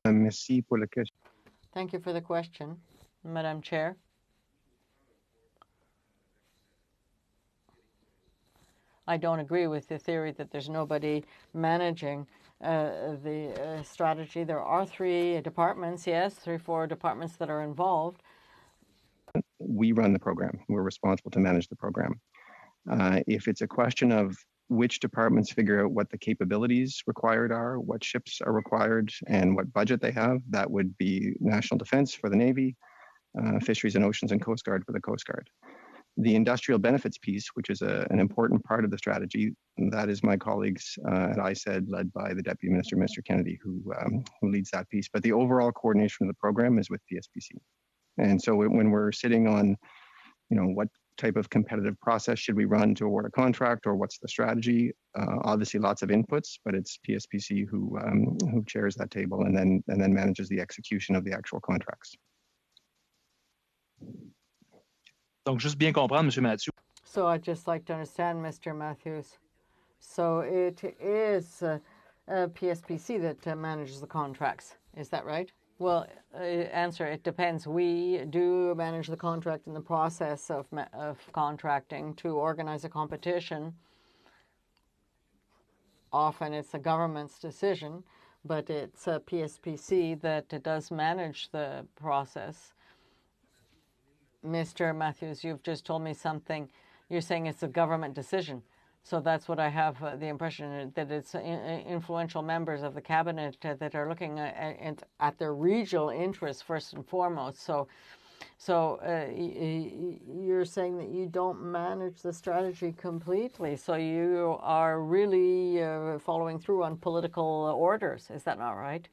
Merci pour la question. Thank you for the question, Madam Chair. I don't agree with the theory that there's nobody managing the strategy. There are 3 departments, yes, 3-4 departments that are involved. We run the program. We're responsible to manage the program. If it's a question of which departments figure out what the capabilities required are, what ships are required, and what budget they have, that would be National Defense for the Navy, Fisheries and Oceans and Coast Guard for the Coast Guard. The industrial benefits piece, which is an important part of the strategy, that is my colleagues at ISED, led by the Deputy Minister, Mr. Kennedy, who leads that piece. But the overall coordination of the program is with PSPC. And so when we're sitting on, what type of competitive process should we run to award a contract, or what's the strategy? Obviously, lots of inputs, but it's PSPC who chairs that table and then manages the execution of the actual contracts. Donc, juste bien comprendre, Monsieur Mathieu. So I'd just like to understand, Mr. Matthews. So it is PSPC that manages the contracts. Is that right? Well, answer, it depends. We do manage the contract in the process of contracting to organize a competition. Often it's a government's decision, but it's PSPC that does manage the process. Mr. Matthews, you've just told me something. You're saying it's a government decision. So that's what I have the impression, that it's influential members of the cabinet that are looking at their regional interests first and foremost. So you're saying that you don't manage the strategy completely. So you are really following through on political orders. Is that not right?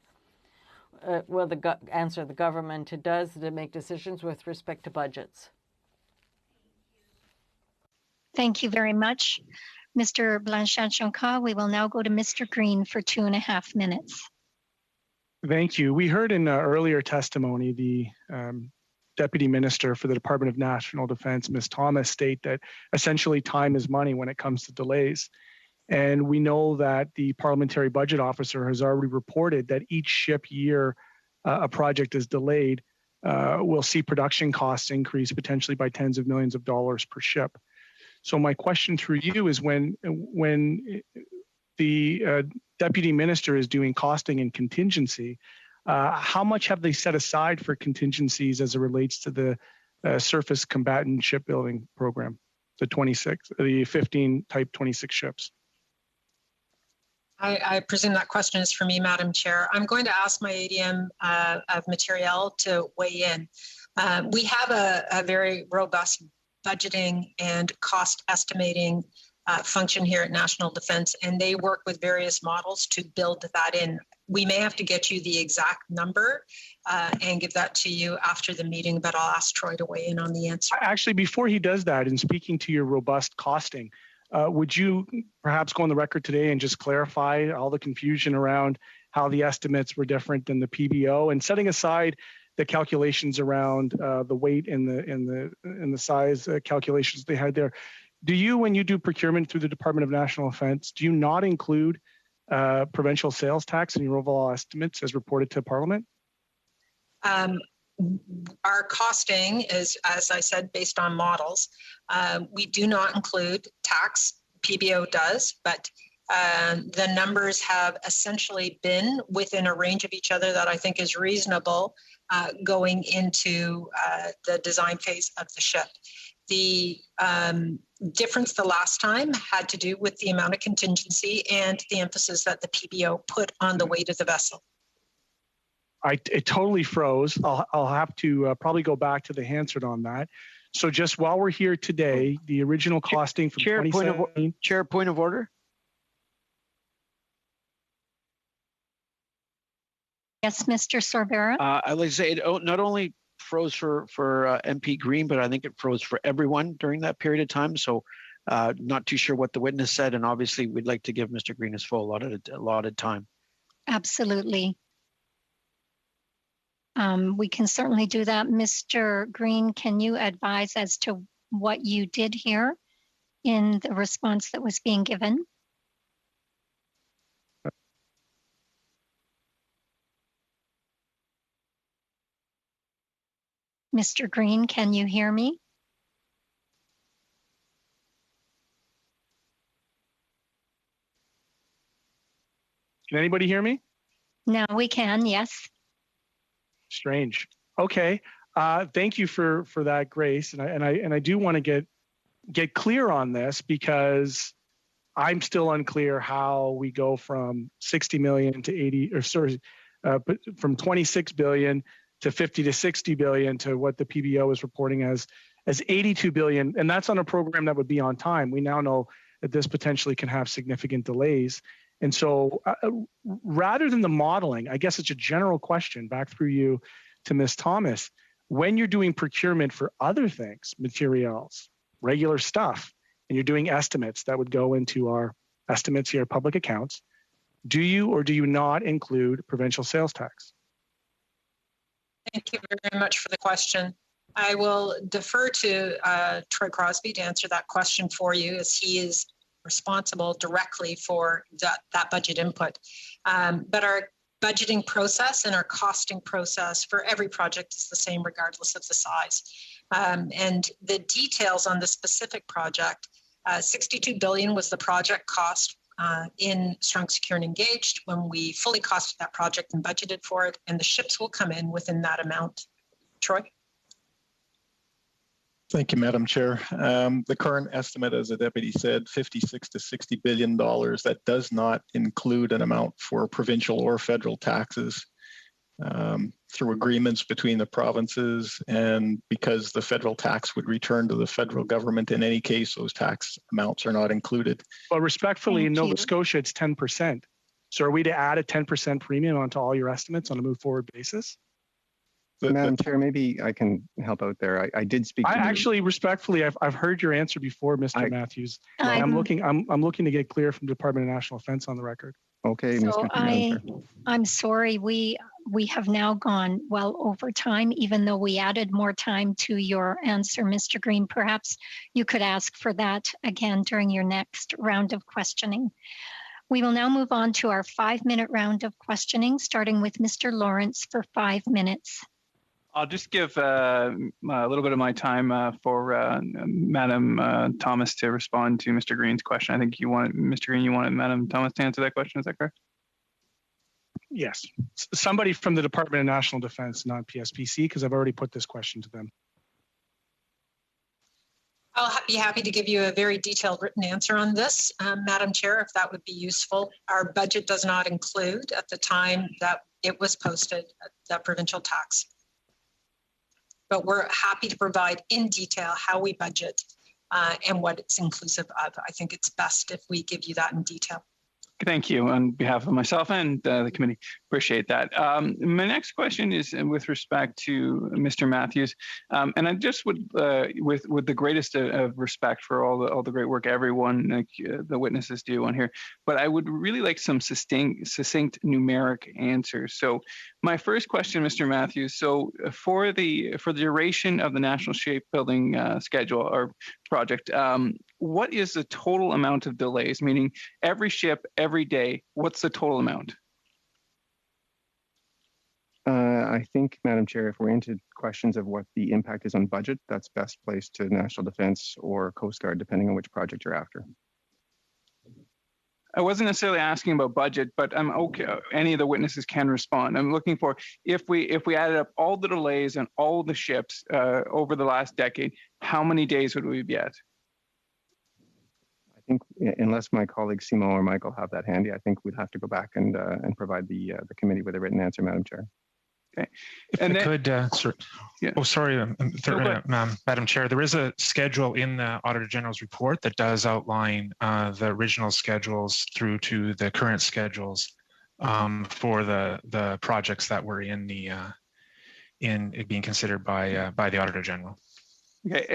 Well, the government does make decisions with respect to budgets. Thank you very much, Mr. Blanchette-Joncan. We will now go to Mr. Green for 2.5 minutes. Thank you. We heard in earlier testimony the Deputy Minister for the Department of National Defense, Ms. Thomas, state that essentially time is money when it comes to delays. And we know that the Parliamentary Budget Officer has already reported that each ship year a project is delayed will see production costs increase potentially by tens of millions of dollars per ship. So my question through you is when the Deputy Minister is doing costing and contingency, how much have they set aside for contingencies as it relates to the surface combatant shipbuilding program, the 15 type 26 ships? I presume that question is for me, Madam Chair. I'm going to ask my ADM of Materiel to weigh in. We have a very robust budgeting and cost estimating function here at National Defense, and they work with various models to build that in. We may have to get you the exact number and give that to you after the meeting, but I'll ask Troy to weigh in on the answer. Actually, before he does that, in speaking to your robust costing, would you perhaps go on the record today and just clarify all the confusion around how the estimates were different than the PBO, and setting aside the calculations around the weight and the size calculations they had there? Do you, when you do procurement through the Department of National Defense, do you not include provincial sales tax in your overall estimates as reported to Parliament? Our costing is, as I said, based on models. We do not include tax. PBO does, but The numbers have essentially been within a range of each other that I think is reasonable going into the design phase of the ship. The difference the last time had to do with the amount of contingency and the emphasis that the PBO put on the weight of the vessel. It totally froze. I'll have to probably go back to the Hansard on that. So just while we're here today, the original costing from Chair, 2017. Chair, point of order. Yes, Mr. Sorbera. I'd like to say it not only froze for MP Green, but I think it froze for everyone during that period of time. So not too sure what the witness said. And obviously we'd like to give Mr. Green his full allotted time. Absolutely. We can certainly do that. Mr. Green, can you advise as to what you did here in the response that was being given? Mr. Green, can you hear me? Can anybody hear me? Now we can, yes. Strange. Okay. Thank you for that, Grace. And I do want to get clear on this because I'm still unclear how we go from 60 million to 80, or sorry, from 26 billion to 50 to 60 billion to what the PBO is reporting as 82 billion. And that's on a program that would be on time. We now know that this potentially can have significant delays. And so rather than the modeling, I guess it's a general question back through you to Ms. Thomas. When you're doing procurement for other things, materials, regular stuff, and you're doing estimates that would go into our estimates here, public accounts, do you or do you not include provincial sales tax? Thank you very much for the question. I will defer to Troy Crosby to answer that question for you, as he is responsible directly for that budget input. But our budgeting process and our costing process for every project is the same regardless of the size. And the details on the specific project, 62 billion was the project cost in Strong, Secure and Engaged when we fully costed that project and budgeted for it, and the ships will come in within that amount. Troy? Thank you, Madam Chair. The current estimate, as the deputy said, 56 to 60 billion dollars. That does not include an amount for provincial or federal taxes through agreements between the provinces, and because the federal tax would return to the federal government in any case, those tax amounts are not included. Well, respectfully, in Nova Scotia, it's 10%. So are we to add a 10% premium onto all your estimates on a move forward basis? Madam Chair, maybe I can help out there. I did speak. Actually, respectfully, I've heard your answer before, Mr. Matthews. I'm looking to get clear from Department of National Defense on the record. Okay, so I'm sorry. We have now gone well over time, even though we added more time to your answer, Mr. Green. Perhaps you could ask for that again during your next round of questioning. We will now move on to our 5-minute round of questioning, starting with Mr. Lawrence for 5 minutes. I'll just give a little bit of my time for Madam Thomas to respond to Mr. Green's question. I think Mr. Green, you wanted Madam Thomas to answer that question. Is that correct? Yes. Somebody from the Department of National Defense, not PSPC, because I've already put this question to them. I'll be happy to give you a very detailed written answer on this, Madam Chair, if that would be useful. Our budget does not include, at the time that it was posted, that provincial tax. But we're happy to provide in detail how we budget and what it's inclusive of. I think it's best if we give you that in detail. Thank you on behalf of myself and the committee. Appreciate that. My next question is with respect to Mr. Matthews, and I just would, with the greatest of respect for all the great work everyone, the witnesses do on here, but I would really like some succinct numeric answers. So my first question, Mr. Matthews, so for the duration of the National Shipbuilding schedule or project, what is the total amount of delays? Meaning every ship, every day, what's the total amount? I think, Madam Chair, if we're into questions of what the impact is on budget, that's best placed to National Defense or Coast Guard, depending on which project you're after. I wasn't necessarily asking about budget, but I'm okay. Any of the witnesses can respond. I'm looking for if we added up all the delays and all the ships over the last decade, how many days would we be at? I think unless my colleagues Simo or Michael have that handy, I think we'd have to go back and provide the committee with a written answer, Madam Chair. Okay. If I could, yeah. Oh, sorry, Madam Chair. There is a schedule in the Auditor General's report that does outline the original schedules through to the current schedules for the projects that were in the being considered by the Auditor General. Okay,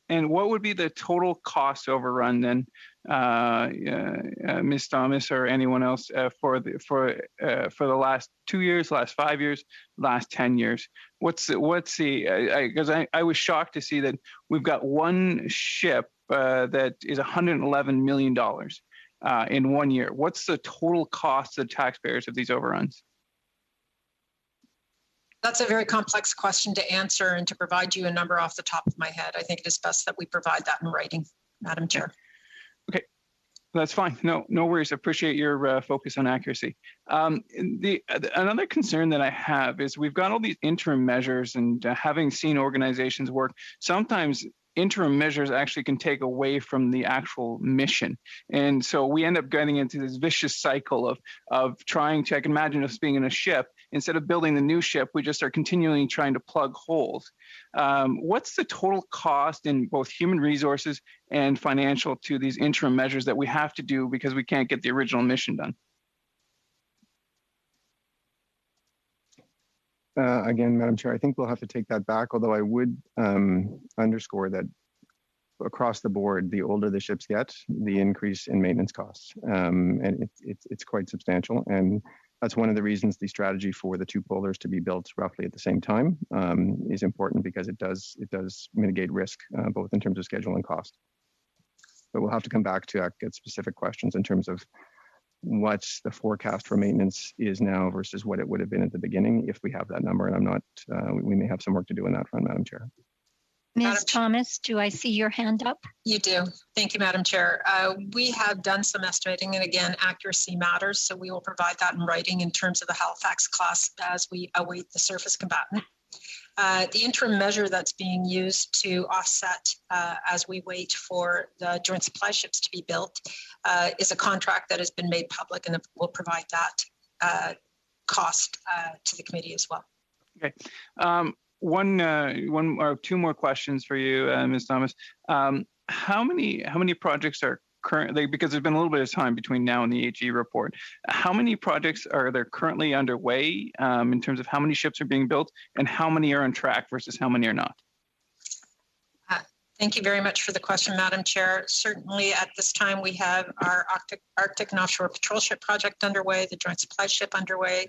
and what would be the total cost overrun then, Ms. Thomas or anyone else for the last 2 years, last 5 years, last 10 years? What's the? Because I was shocked to see that we've got one ship that is $111 million in 1 year. What's the total cost to the taxpayers of these overruns? That's a very complex question to answer, and to provide you a number off the top of my head, I think it is best that we provide that in writing, Madam Chair. Okay, that's fine. No worries. I appreciate your focus on accuracy. Another concern that I have is we've got all these interim measures, and having seen organizations work, sometimes interim measures actually can take away from the actual mission. And so we end up getting into this vicious cycle of trying to, I can imagine us being in a ship, instead of building the new ship, we just are continually trying to plug holes. What's the total cost in both human resources and financial to these interim measures that we have to do because we can't get the original mission done? Again, Madam Chair, I think we'll have to take that back, although I would underscore that across the board, the older the ships get, the increase in maintenance costs. And it's quite substantial. And that's one of the reasons the strategy for the two polars to be built roughly at the same time is important, because it does mitigate risk, both in terms of schedule and cost. But we'll have to come back to get specific questions in terms of what the forecast for maintenance is now versus what it would have been at the beginning, if we have that number. And I'm not, we may have some work to do on that front, Madam Chair. Ms. Thomas, do I see your hand up? You do. Thank you, Madam Chair. We have done some estimating, and again, accuracy matters, so we will provide that in writing in terms of the Halifax class as we await the surface combatant. The interim measure that's being used to offset as we wait for the joint supply ships to be built is a contract that has been made public, and we'll provide that cost to the committee as well. Okay. One or two more questions for you, Ms. Thomas. How many projects are currently, because there's been a little bit of time between now and the HE report, how many projects are there currently underway in terms of how many ships are being built, and how many are on track versus how many are not? Thank you very much for the question, Madam Chair. Certainly at this time, we have our Arctic and Offshore Patrol Ship project underway, the Joint Supply Ship underway.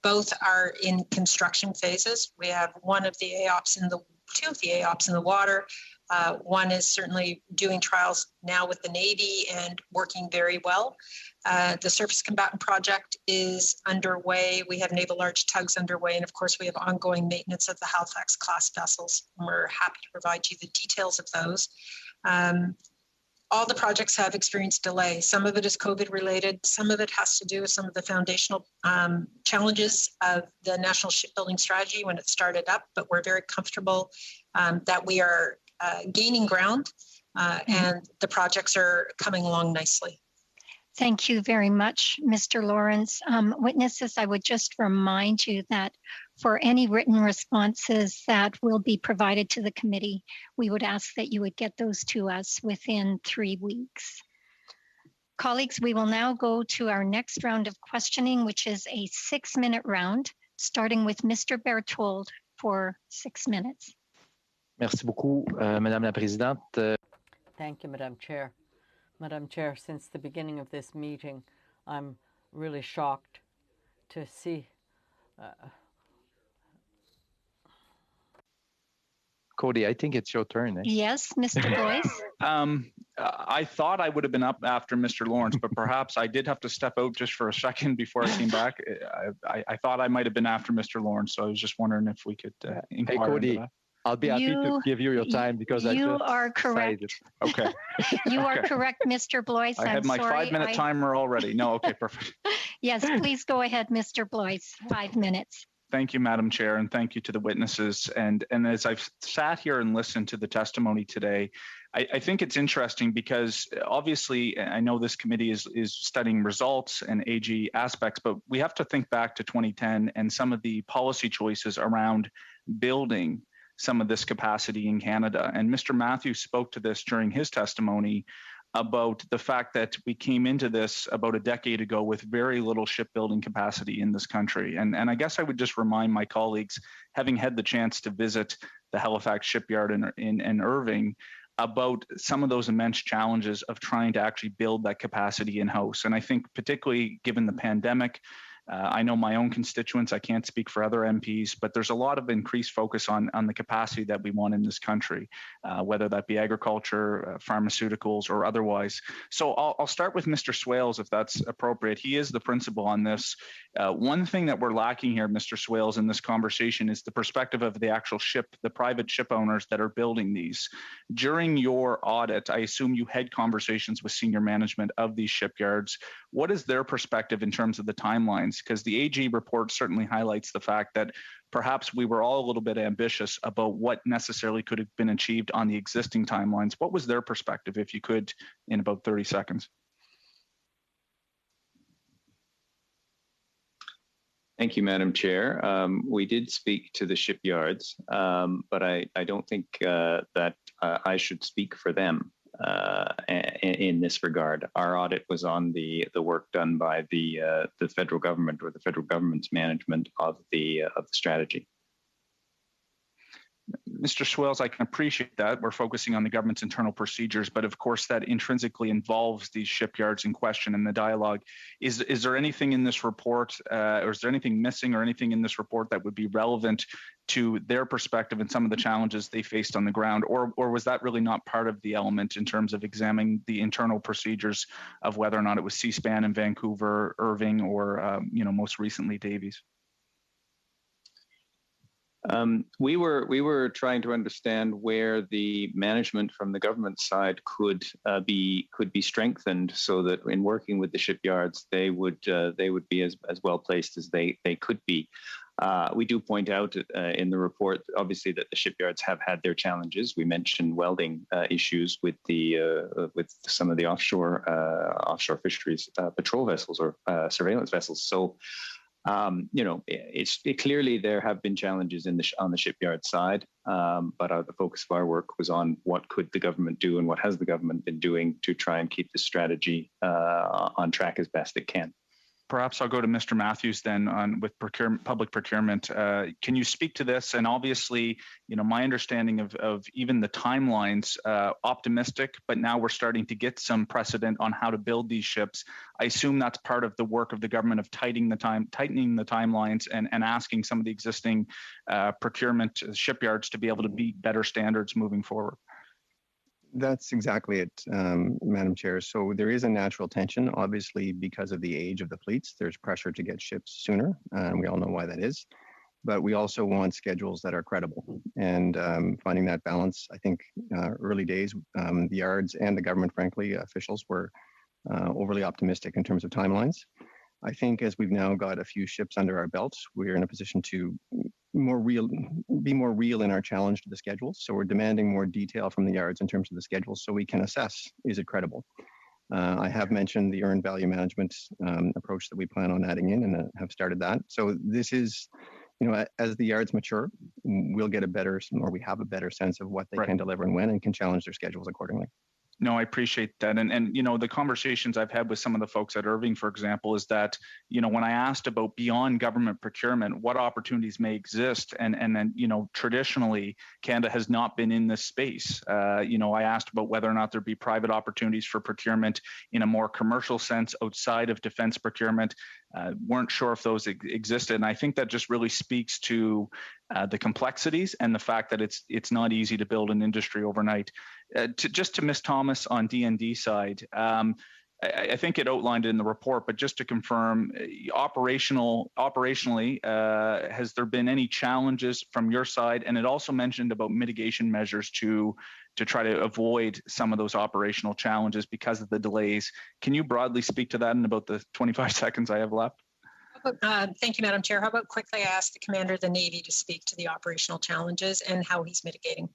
Both are in construction phases. We have two of the AOPS in the water. One is certainly doing trials now with the Navy and working very well. The Surface Combatant project is underway. We have naval large tugs underway. And of course, we have ongoing maintenance of the Halifax class vessels. And we're happy to provide you the details of those. All the projects have experienced delay. Some of it is COVID related. Some of it has to do with some of the foundational challenges of the National Shipbuilding Strategy when it started up. But we're very comfortable that we are gaining ground and the projects are coming along nicely. Thank you very much, Mr. Lawrence. Witnesses, I would just remind you that for any written responses that will be provided to the committee, we would ask that you would get those to us within 3 weeks. Colleagues, we will now go to our next round of questioning, which is a 6-minute round, starting with Mr. Berthold for 6 minutes. Merci beaucoup, Madame la Présidente. Thank you, Madam Chair. Madam Chair, since the beginning of this meeting, I'm really shocked to see. Cody, I think it's your turn. Eh? Yes, Mr. Boyce. I thought I would have been up after Mr. Lawrence, but perhaps I did have to step out just for a second before I came back. I thought I might have been after Mr. Lawrence, so I was just wondering if we could inquire into that. I'll be happy to give you your time because you are correct. Okay. You are correct, Mr. Blois. I had my 5-minute timer already. No, okay, perfect. Yes, please go ahead, Mr. Blois. 5 minutes. Thank you, Madam Chair, and thank you to the witnesses. And as I've sat here and listened to the testimony today, I think it's interesting because obviously I know this committee is studying results and AG aspects, but we have to think back to 2010 and some of the policy choices around building some of this capacity in Canada. And Mr. Matthews spoke to this during his testimony about the fact that we came into this about a decade ago with very little shipbuilding capacity in this country. And I guess I would just remind my colleagues, having had the chance to visit the Halifax shipyard in Irving, about some of those immense challenges of trying to actually build that capacity in-house. And I think particularly given the pandemic, I know my own constituents, I can't speak for other MPs, but there's a lot of increased focus on the capacity that we want in this country, whether that be agriculture, pharmaceuticals, or otherwise. So I'll start with Mr. Swales, if that's appropriate. He is the principal on this. One thing that we're lacking here, Mr. Swales, in this conversation is the perspective of the actual ship, the private ship owners that are building these. During your audit, I assume you had conversations with senior management of these shipyards. What is their perspective in terms of the timelines? Because the AG report certainly highlights the fact that perhaps we were all a little bit ambitious about what necessarily could have been achieved on the existing timelines. What was their perspective, if you could, in about 30 seconds? Thank you, Madam Chair. We did speak to the shipyards, but I don't think that I should speak for them in this regard. Our audit was on the work done by the federal government or the federal government's management of the strategy. Mr. Swales, I can appreciate that. We're focusing on the government's internal procedures, but of course that intrinsically involves these shipyards in question in the dialogue. Is there anything in this report, or is there anything missing or anything in this report that would be relevant to their perspective and some of the challenges they faced on the ground? Or was that really not part of the element in terms of examining the internal procedures of whether or not it was C-SPAN in Vancouver, Irving, or most recently Davies? We were trying to understand where the management from the government side could be strengthened, so that in working with the shipyards, they would be as well placed as they could be. We do point out in the report, obviously, that the shipyards have had their challenges. We mentioned welding issues with some of the offshore fisheries patrol vessels or surveillance vessels. So. Clearly there have been challenges on the shipyard side, but the focus of our work was on what could the government do and what has the government been doing to try and keep the strategy on track as best it can. Perhaps I'll go to Mr. Matthews then with public procurement. Can you speak to this? And obviously, my understanding of even the timelines, optimistic, but now we're starting to get some precedent on how to build these ships. I assume that's part of the work of the government of tightening the timelines and asking some of the existing procurement shipyards to be able to meet better standards moving forward. That's exactly it, Madam Chair. So there is a natural tension, obviously, because of the age of the fleets. There's pressure to get ships sooner, and we all know why that is. But we also want schedules that are credible. And finding that balance, I think early days, the yards and the government, frankly, officials were overly optimistic in terms of timelines. I think as we've now got a few ships under our belts, we're in a position to be more real in our challenge to the schedules. So we're demanding more detail from the yards in terms of the schedules so we can assess, is it credible? I have mentioned the earned value management approach that we plan on adding in and have started that. So this is, as the yards mature, we'll get we have a better sense of what they can deliver and when, and can challenge their schedules accordingly. No, I appreciate that. And the conversations I've had with some of the folks at Irving, for example, is that, when I asked about beyond government procurement, what opportunities may exist, and then, traditionally, Canada has not been in this space. I asked about whether or not there'd be private opportunities for procurement in a more commercial sense outside of defense procurement. Weren't sure if those existed. And I think that just really speaks to the complexities and the fact that it's not easy to build an industry overnight. To Ms. Thomas on D&D side, I think it outlined it in the report, but just to confirm, operationally, has there been any challenges from your side? And it also mentioned about mitigation measures to try to avoid some of those operational challenges because of the delays. Can you broadly speak to that in about the 25 seconds I have left? Thank you, Madam Chair. How about quickly ask the Commander of the Navy to speak to the operational challenges and how he's mitigating?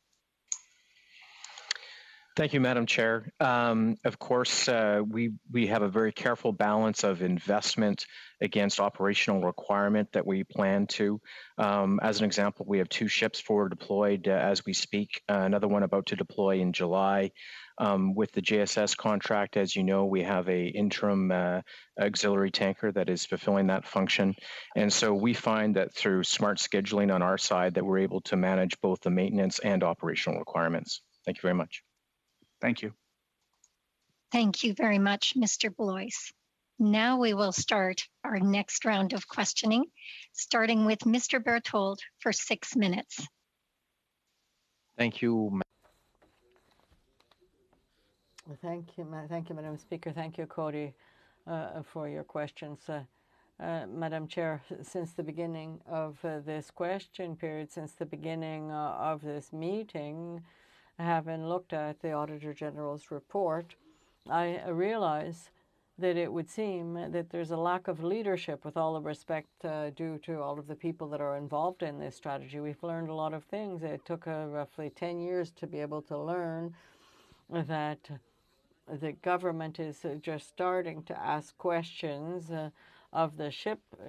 Thank you, Madam Chair. Of course, we have a very careful balance of investment against operational requirement that we plan to. As an example, we have 2 ships forward deployed as we speak, another one about to deploy in July. With the JSS contract, as you know, we have a interim auxiliary tanker that is fulfilling that function. And so we find that through smart scheduling on our side that we're able to manage both the maintenance and operational requirements. Thank you very much. Thank you. Thank you very much, Mr. Blois. Now we will start our next round of questioning, starting with Mr. Berthold for 6 minutes. Thank you. Thank you, Madam Speaker. Thank you, Cody, for your questions. Madam Chair, since the beginning of this question period, since the beginning of this meeting, having looked at the Auditor General's report, I realize that it would seem that there's a lack of leadership, with all the respect due to all of the people that are involved in this strategy. We've learned a lot of things. It took roughly 10 years to be able to learn that the government is just starting to ask questions of the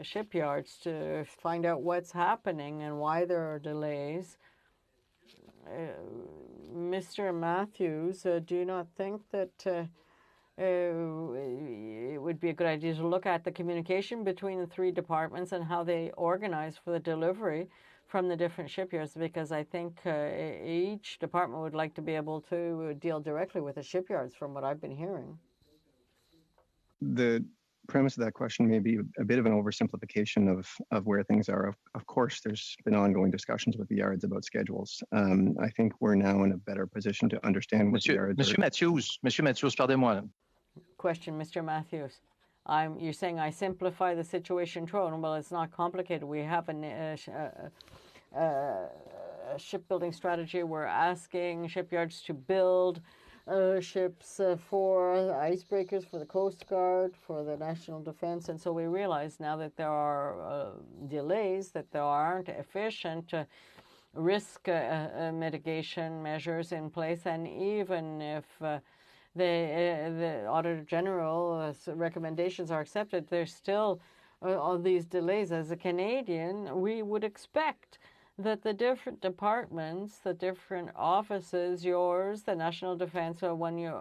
shipyards to find out what's happening and why there are delays. Mr. Matthews, do you not think that it would be a good idea to look at the communication between the 3 departments and how they organize for the delivery from the different shipyards? Because I think each department would like to be able to deal directly with the shipyards, from what I've been hearing. The premise of that question may be a bit of an oversimplification of where things are. Of course, there's been ongoing discussions with the yards about schedules. I think we're now in a better position to understand what the yards Monsieur Matthews, pardonnez-moi. Question, Mr. Matthews. You're saying I simplify the situation too. Well, it's not complicated. We have a shipbuilding strategy. We're asking shipyards to build ships for icebreakers, for the Coast Guard, for the National Defense. And so we realize now that there are delays, that there aren't efficient risk mitigation measures in place. And even if the Auditor General's recommendations are accepted, there's still all these delays. As a Canadian, we would expect that the different departments, the different offices, yours, the National Defense, when you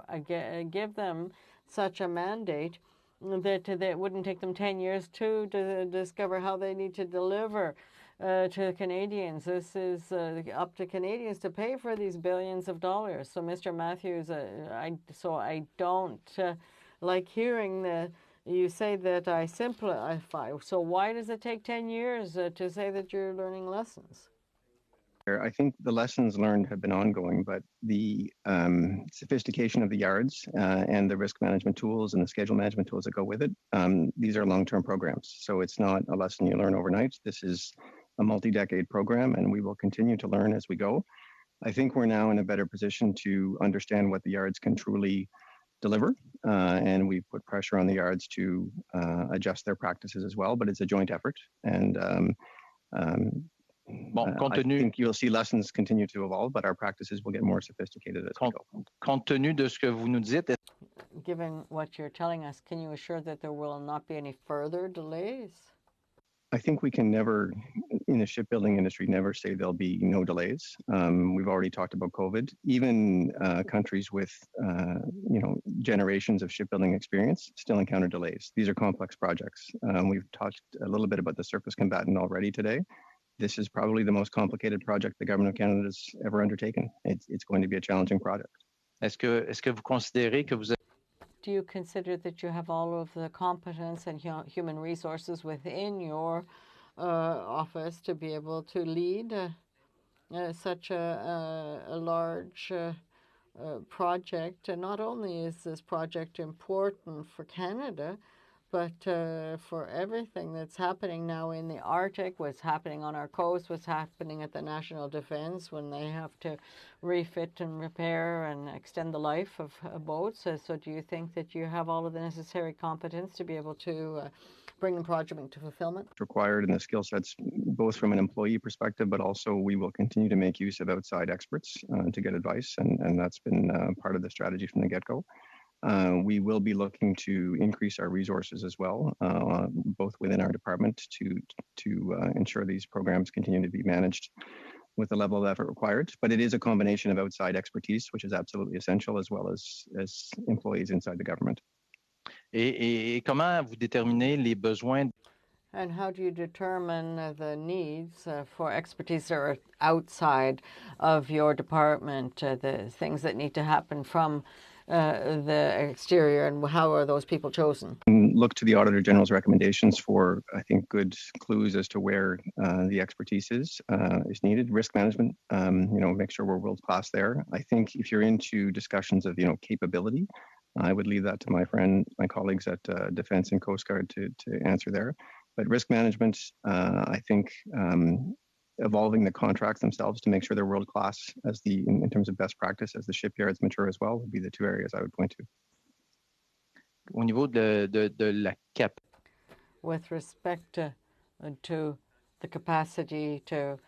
give them such a mandate, that it wouldn't take them 10 years to discover how they need to deliver to Canadians. This is up to Canadians to pay for these billions of dollars. So, Mr. Matthews, I don't like hearing you say that I simplify. So why does it take 10 years to say that you're learning lessons? I think the lessons learned have been ongoing, but the sophistication of the yards and the risk management tools and the schedule management tools that go with it, these are long-term programs. So it's not a lesson you learn overnight. This is a multi-decade program, and we will continue to learn as we go. I think we're now in a better position to understand what the yards can truly deliver, and we put pressure on the yards to adjust their practices as well, but it's a joint effort. And I think you'll see lessons continue to evolve, but our practices will get more sophisticated as we go. Compte tenu de ce que vous nous dites, given what you're telling us, can you assure that there will not be any further delays? I think we can never, in the shipbuilding industry, never say there'll be no delays. We've already talked about COVID. Even countries with, generations of shipbuilding experience still encounter delays. These are complex projects. We've talked a little bit about the surface combatant already today. This is probably the most complicated project the government of Canada has ever undertaken. It's going to be a challenging project. Est-ce que vous considérez que vous Do you consider that you have all of the competence and human resources within your office to be able to lead such a large project. And not only is this project important for Canada, but for everything that's happening now in the Arctic, what's happening on our coast, what's happening at the National Defence when they have to refit and repair and extend the life of boats. So do you think that you have all of the necessary competence to be able to bring the project to fulfillment? Required in the skill sets, both from an employee perspective, but also we will continue to make use of outside experts to get advice. And that's been part of the strategy from the get-go. We will be looking to increase our resources as well, both within our department to ensure these programs continue to be managed with the level of effort required. But it is a combination of outside expertise, which is absolutely essential, as well as employees inside the government. Et comment vous déterminez les besoins? And how do you determine the needs for expertise that are outside of your department, the things that need to happen from the exterior, and how are those people chosen? Look to the Auditor General's recommendations for, I think, good clues as to where the expertise is needed. Risk management, make sure we're world class there. I think if you're into discussions of, capability, I would leave that to my colleagues at Defense and Coast Guard to answer there. But risk management, I think, evolving the contracts themselves to make sure they're world class in terms of best practice as the shipyards mature as well would be the two areas I would point to. Au niveau de la cap. With respect to the capacity to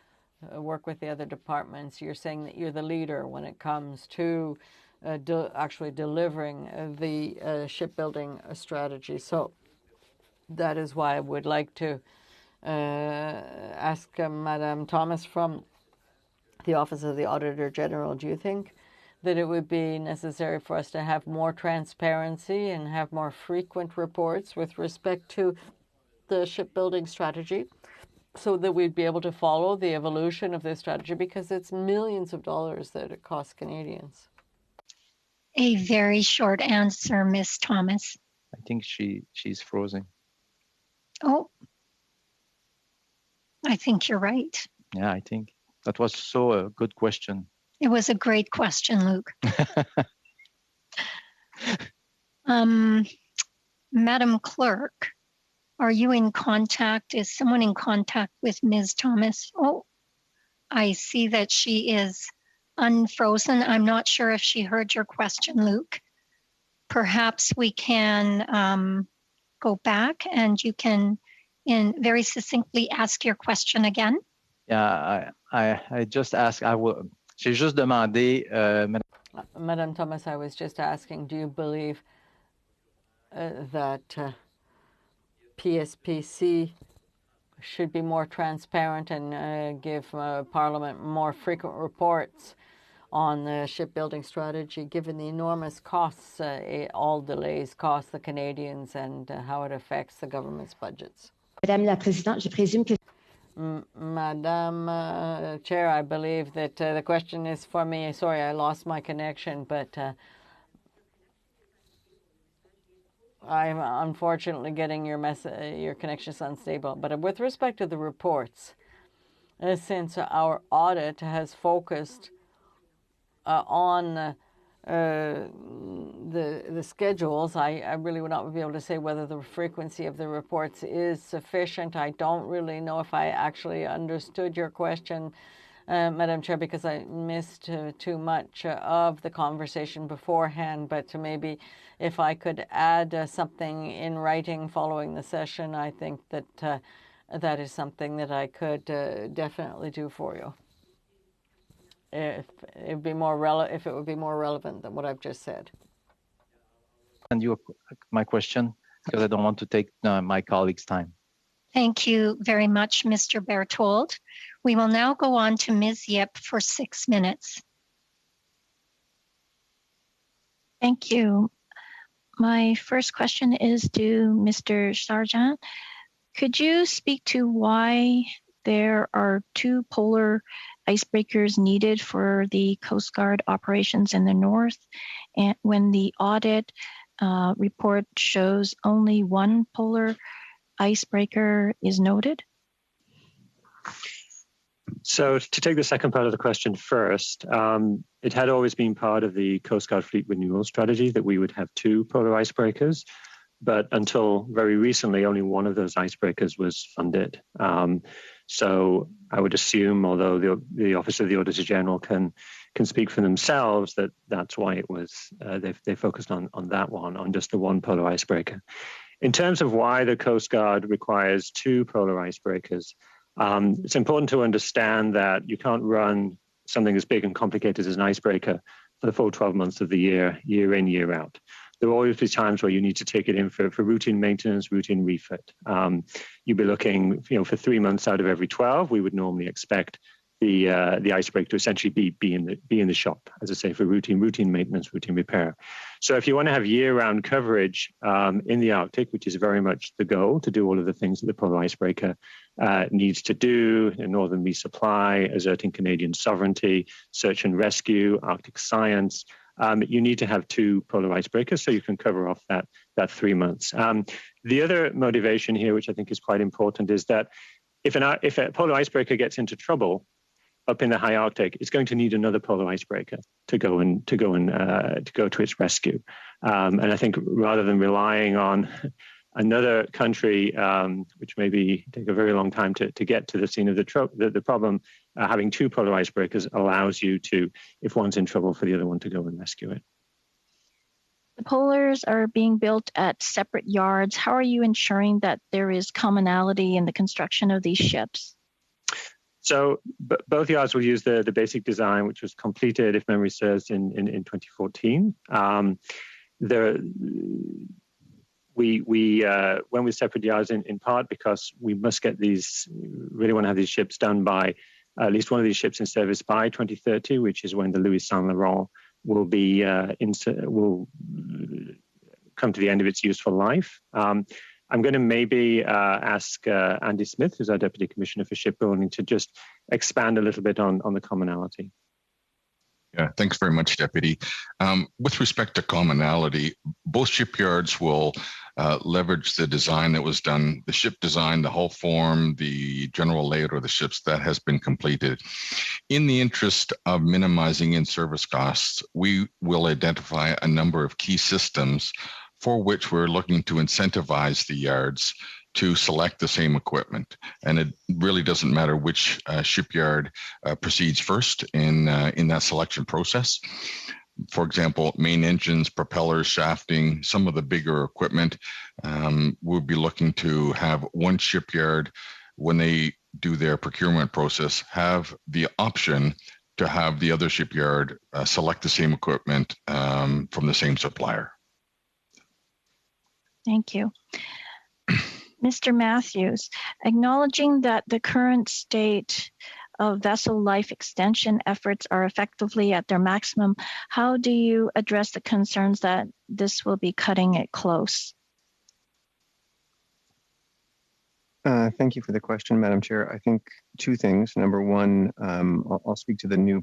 work with the other departments, you're saying that you're the leader when it comes to actually delivering the shipbuilding strategy. So that is why I would like to ask Madame Thomas from the Office of the Auditor General, do you think that it would be necessary for us to have more transparency and have more frequent reports with respect to the shipbuilding strategy so that we'd be able to follow the evolution of this strategy, because it's millions of dollars that it costs Canadians? A very short answer, Ms. Thomas. I think she's frozen. Oh, I think you're right. Yeah, I think that was so a good question. It was a great question, Luke. Madam Clerk, are you in contact? Is someone in contact with Ms. Thomas? Oh, I see that she is unfrozen. I'm not sure if she heard your question, Luke. Perhaps we can go back and you can very succinctly ask your question again. Yeah, I just asked, j'ai juste demandé, Madame Thomas, I was just asking, do you believe that PSPC should be more transparent and give Parliament more frequent reports on the shipbuilding strategy, given the enormous costs all delays cost the Canadians and how it affects the government's budgets? Madame la Présidente, je présume que... Madam Chair, I believe that the question is for me. Sorry, I lost my connection, but I'm unfortunately getting your connection is unstable. But with respect to the reports, since our audit has focused on the schedules, I really would not be able to say whether the frequency of the reports is sufficient. I don't really know if I actually understood your question, Madam Chair, because I missed too much of the conversation beforehand. But maybe if I could add something in writing following the session, I think that that is something that I could definitely do for you. If it would be more relevant than what I've just said. And my question, because I don't want to take my colleagues' time. Thank you very much, Mr. Berthold. We will now go on to Ms. Yip for 6 minutes. Thank you. My first question is to Mr. Sargent. Could you speak to why there are 2 polar icebreakers needed for the Coast Guard operations in the north, and when the audit report shows only 1 polar icebreaker is noted? So to take the second part of the question first, it had always been part of the Coast Guard fleet renewal strategy that we would have 2 polar icebreakers, but until very recently, only one of those icebreakers was funded. So I would assume, although the Office of the Auditor General can speak for themselves, that's why it was they focused on that one, on just the one polar icebreaker. In terms of why the Coast Guard requires 2 polar icebreakers, it's important to understand that you can't run something as big and complicated as an icebreaker for the full 12 months of the year, year in, year out. There will always be times where you need to take it in for routine maintenance, routine refit. You'd be looking, for 3 months out of every 12, we would normally expect the icebreaker to essentially be in the shop, as I say, for routine maintenance, routine repair. So if you want to have year-round coverage in the Arctic, which is very much the goal, to do all of the things that the polar icebreaker needs to do, in northern resupply, asserting Canadian sovereignty, search and rescue, Arctic science, you need to have 2 polar icebreakers so you can cover off that 3 months. The other motivation here, which I think is quite important, is that if a polar icebreaker gets into trouble up in the high Arctic, it's going to need another polar icebreaker to go to its rescue. And I think rather than relying on another country, which maybe take a very long time to get to the scene of the problem, having 2 polar icebreakers allows you to, if one's in trouble, for the other one to go and rescue it. The polars are being built at separate yards. How are you ensuring that there is commonality in the construction of these ships? So both yards will use the basic design, which was completed, if memory serves, in 2014. We went with separate yards in part because we must really want to have these ships done by, at least one of these ships in service by 2030, which is when the Louis Saint Laurent will come to the end of its useful life. I'm going to maybe ask Andy Smith, who's our Deputy Commissioner for Shipbuilding, to just expand a little bit on the commonality. Yeah, thanks very much, Deputy. With respect to commonality, both shipyards will leverage the design that was done, the ship design, the hull form, the general layout of the ships that has been completed. In the interest of minimizing in-service costs, we will identify a number of key systems for which we're looking to incentivize the yards to select the same equipment. And it really doesn't matter which shipyard proceeds first in that selection process. For example, main engines, propellers, shafting, some of the bigger equipment, we'll be looking to have one shipyard, when they do their procurement process, have the option to have the other shipyard select the same equipment from the same supplier. Thank you. Mr. Matthews, acknowledging that the current state of vessel life extension efforts are effectively at their maximum, how do you address the concerns that this will be cutting it close? Thank you for the question, Madam Chair. I think 2 things. Number one, I'll speak to the new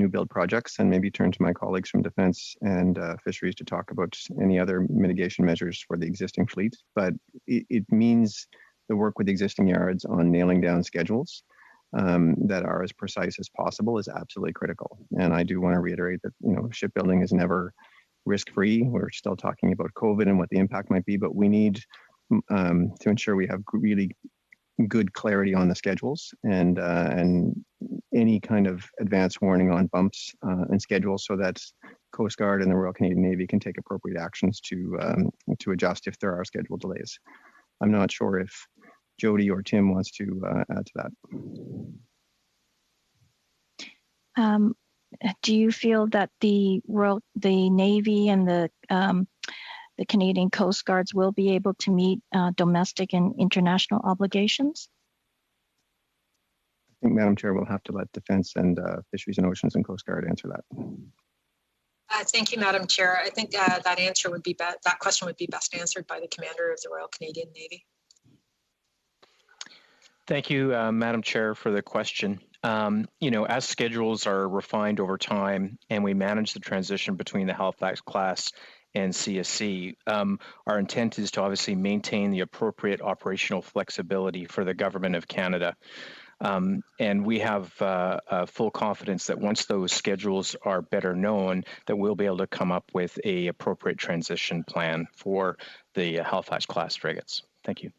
build projects, and maybe turn to my colleagues from Defense and Fisheries to talk about any other mitigation measures for the existing fleet. But it means the work with existing yards on nailing down schedules that are as precise as possible is absolutely critical. And I do want to reiterate that shipbuilding is never risk-free. We're still talking about COVID and what the impact might be, but we need to ensure we have really good clarity on the schedules and any kind of advance warning on bumps and schedules, so that Coast Guard and the Royal Canadian Navy can take appropriate actions to adjust if there are schedule delays. I'm not sure if Jody or Tim wants to add to that. Do you feel that the Navy and the Canadian Coast Guards will be able to meet domestic and international obligations? I think, Madam Chair, we'll have to let Defense and Fisheries and Oceans and Coast Guard answer that. Thank you, Madam Chair. I think that question would be best answered by the Commander of the Royal Canadian Navy. Thank you, Madam Chair, for the question. As schedules are refined over time and we manage the transition between the Halifax class and CSC, our intent is to obviously maintain the appropriate operational flexibility for the Government of Canada. And we have full confidence that once those schedules are better known, that we'll be able to come up with a appropriate transition plan for the Halifax class frigates. Thank you.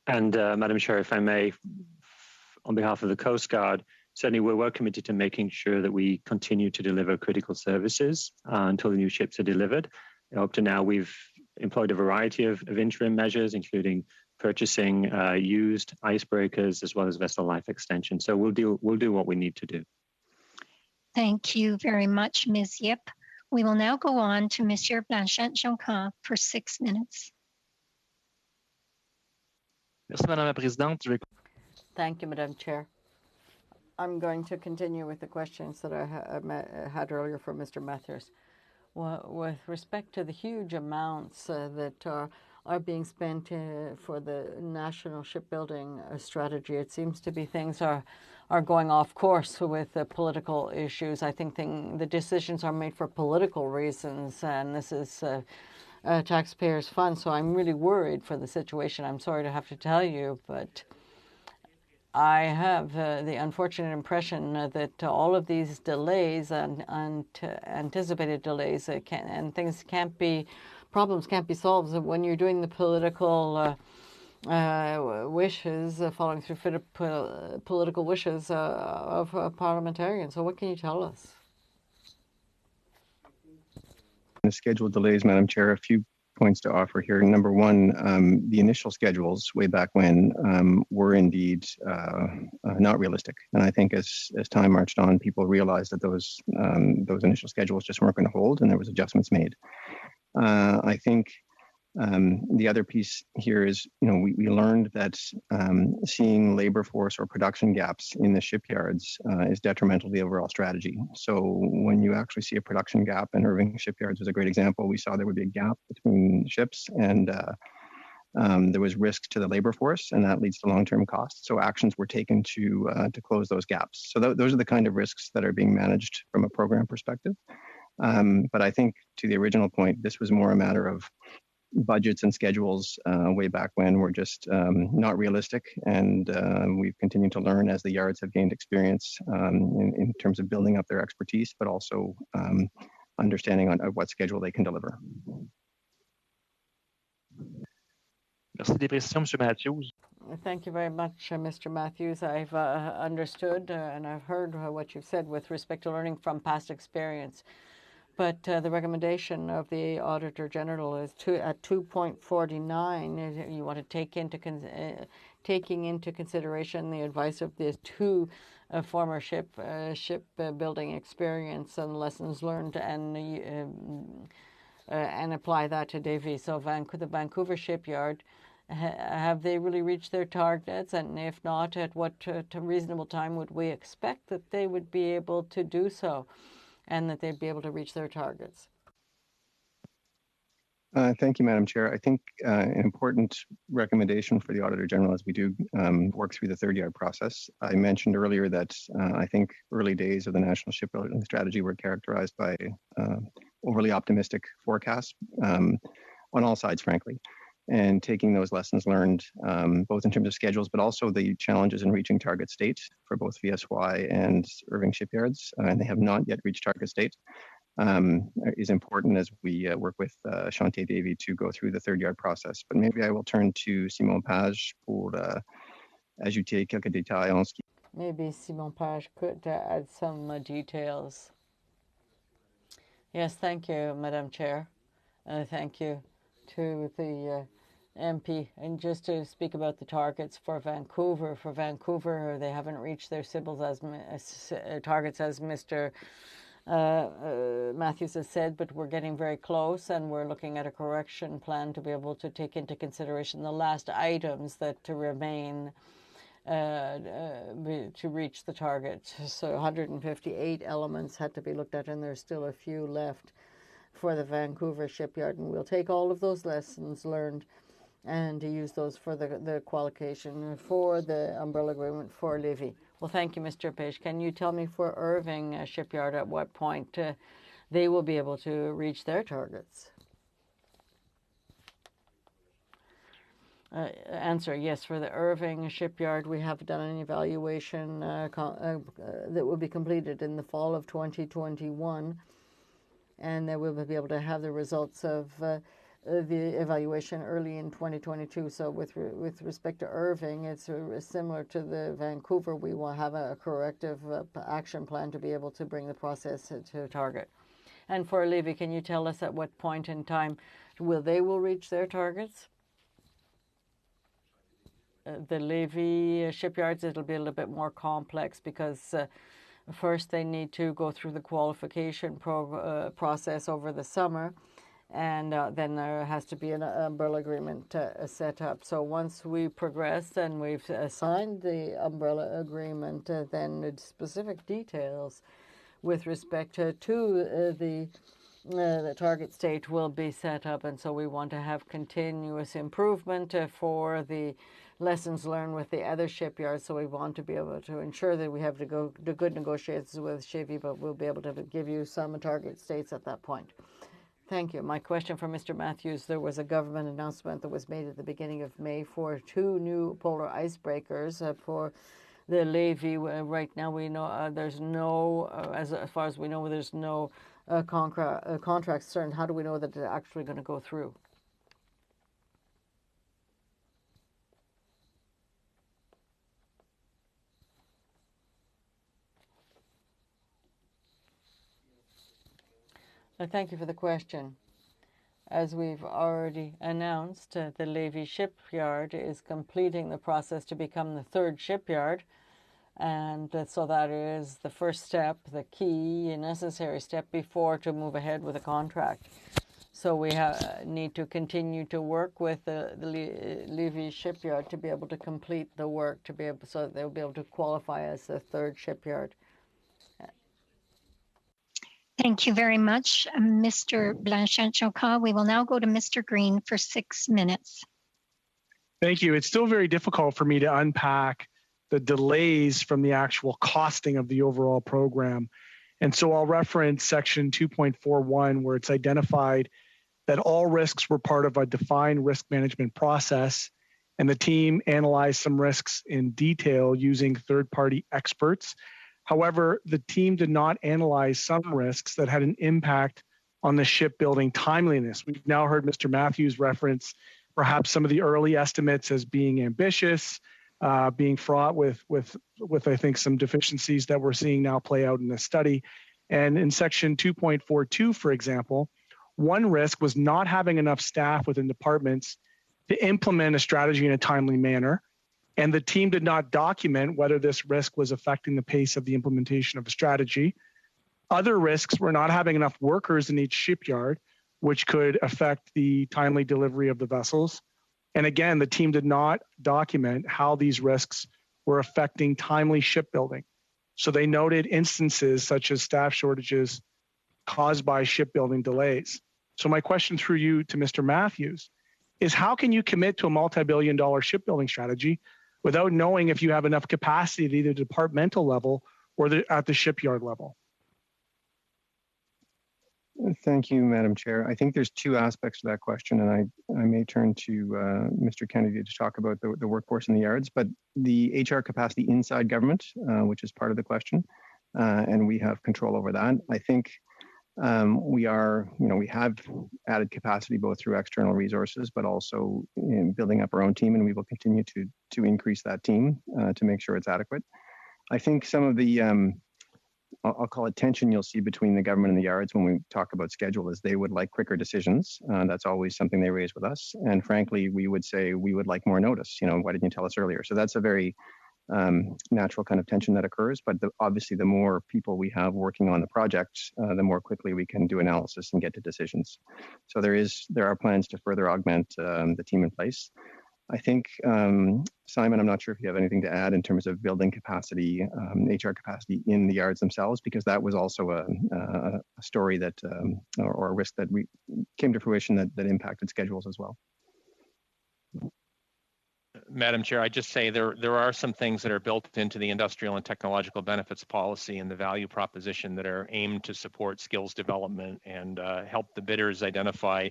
And Madam Chair, if I may, on behalf of the Coast Guard, certainly we're well committed to making sure that we continue to deliver critical services until the new ships are delivered. Up to now, we've employed a variety of interim measures, including purchasing used icebreakers as well as vessel life extension. So we'll do what we need to do. Thank you very much, Ms. Yip. We will now go on to Monsieur Blanchette-Joncan for 6 minutes. Merci, Madame la Présidente. Thank you, Madam Chair. I'm going to continue with the questions that I had earlier for Mr. Matthews. Well, with respect to the huge amounts that are being spent for the national shipbuilding strategy, it seems to be things are going off course with the political issues. I think the decisions are made for political reasons, and this is taxpayers' funds. So I'm really worried for the situation. I'm sorry to have to tell you, but I have the unfortunate impression that all of these delays and anticipated delays problems can't be solved when you're doing the political wishes, following through political wishes of parliamentarians. So what can you tell us? The scheduled delays, Madam Chair, a few points to offer here. Number one, the initial schedules way back when were indeed not realistic. And I think as time marched on, people realized that those initial schedules just weren't going to hold, and there was adjustments made. I think the other piece here is, we learned that seeing labor force or production gaps in the shipyards is detrimental to the overall strategy. So when you actually see a production gap, and Irving Shipyards was a great example, we saw there would be a gap between ships, and there was risk to the labor force, and that leads to long-term costs. So actions were taken to close those gaps. So those are the kind of risks that are being managed from a program perspective. But I think to the original point, this was more a matter of budgets and schedules way back when were just not realistic, and we've continued to learn as the yards have gained experience in terms of building up their expertise, but also understanding on what schedule they can deliver. Merci des précisions, M. Matthews. Thank you very much, Mr. Matthews. I've understood and I've heard what you've said with respect to learning from past experience. But the recommendation of the Auditor General is at 2.49. You want to take taking into consideration the advice of the two former shipbuilding experience and lessons learned, and apply that to Davie. So the Vancouver shipyard, have they really reached their targets? And if not, at what reasonable time would we expect that they would be able to do so, and that they'd be able to reach their targets? Thank you, Madam Chair. I think an important recommendation for the Auditor General as we do work through the third yard process. I mentioned earlier that I think early days of the National Shipbuilding Strategy were characterized by overly optimistic forecasts on all sides, frankly. And taking those lessons learned, both in terms of schedules, but also the challenges in reaching target state for both VSY and Irving Shipyards, and they have not yet reached target state, is important as we work with Chantier Davie to go through the third yard process. But maybe I will turn to Simon Page pour ajouter quelques détails en ce qui... Maybe Simon Page could add some details. Yes, thank you, Madam Chair. Thank you to the MP. And just to speak about the targets for Vancouver. For Vancouver, they haven't reached their CBILS targets, as Mr. Matthews has said, but we're getting very close, and we're looking at a correction plan to be able to take into consideration the last items that remain to reach the target. So 158 elements had to be looked at, and there's still a few left for the Vancouver shipyard, and we'll take all of those lessons learned and to use those for the qualification for the umbrella agreement for Lévis. Well, thank you, Mr. Page. Can you tell me for Irving Shipyard at what point they will be able to reach their targets? Answer, yes, for the Irving shipyard, we have done an evaluation that will be completed in the fall of 2021, and then we'll be able to have the results of the evaluation early in 2022. So with respect to Irving, it's similar to the Vancouver. We will have a corrective action plan to be able to bring the process to target. And for Levy, can you tell us at what point in time they will reach their targets? The Levy shipyards, it'll be a little bit more complex because first they need to go through the qualification process over the summer, and then there has to be an umbrella agreement set up. So once we progress and we've signed the umbrella agreement, then the specific details with respect to the target state will be set up, and so we want to have continuous improvement for the lessons learned with the other shipyards. So we want to be able to ensure that we have to go to good negotiations with Chevy, but we'll be able to give you some target states at that point. Thank you. My question for Mr. Matthews, there was a government announcement that was made at the beginning of May for 2 new polar icebreakers for the Levy. Right now we know there's no, as far as we know, there's no contracts certain. How do we know that they're actually going to go through? Thank you for the question. As we've already announced, the Levy shipyard is completing the process to become the 3rd shipyard. And so that is the first step, the key and necessary step before to move ahead with a contract. So we need to continue to work with the Levy shipyard to be able to complete the work, so that they'll be able to qualify as the 3rd shipyard. Thank you very much, Mr. Blanchet-Choca. We will now go to Mr. Green for 6 minutes. Thank you. It's still very difficult for me to unpack the delays from the actual costing of the overall program. And so I'll reference section 2.41, where it's identified that all risks were part of a defined risk management process, and the team analyzed some risks in detail using third-party experts. However, the team did not analyze some risks that had an impact on the shipbuilding timeliness. We've now heard Mr. Matthews reference perhaps some of the early estimates as being ambitious, being fraught with I think some deficiencies that we're seeing now play out in this study. And in section 2.42, for example, one risk was not having enough staff within departments to implement a strategy in a timely manner. And the team did not document whether this risk was affecting the pace of the implementation of a strategy. Other risks were not having enough workers in each shipyard, which could affect the timely delivery of the vessels. And again, the team did not document how these risks were affecting timely shipbuilding. So they noted instances such as staff shortages caused by shipbuilding delays. So my question through you to Mr. Matthews is, how can you commit to a multi-billion-dollar shipbuilding strategy without knowing if you have enough capacity at either departmental level or at the shipyard level? Thank you, Madam Chair. I think there's 2 aspects to that question, and I may turn to Mr. Kennedy to talk about the workforce in the yards, but the HR capacity inside government, which is part of the question, and we have control over that. I think we have added capacity both through external resources, but also in building up our own team, and we will continue to increase that team to make sure it's adequate. I think some of the I'll call it tension you'll see between the government and the yards when we talk about schedule is they would like quicker decisions. That's always something they raise with us. And frankly, we would say we would like more notice. Why didn't you tell us earlier? So that's a very natural kind of tension that occurs. But obviously, the more people we have working on the project, the more quickly we can do analysis and get to decisions. So there are plans to further augment the team in place. I think, Simon, I'm not sure if you have anything to add in terms of building capacity, HR capacity in the yards themselves, because that was also a story that, or a risk that came to fruition that impacted schedules as well. Madam Chair, I just say there are some things that are built into the industrial and technological benefits policy and the value proposition that are aimed to support skills development and help the bidders identify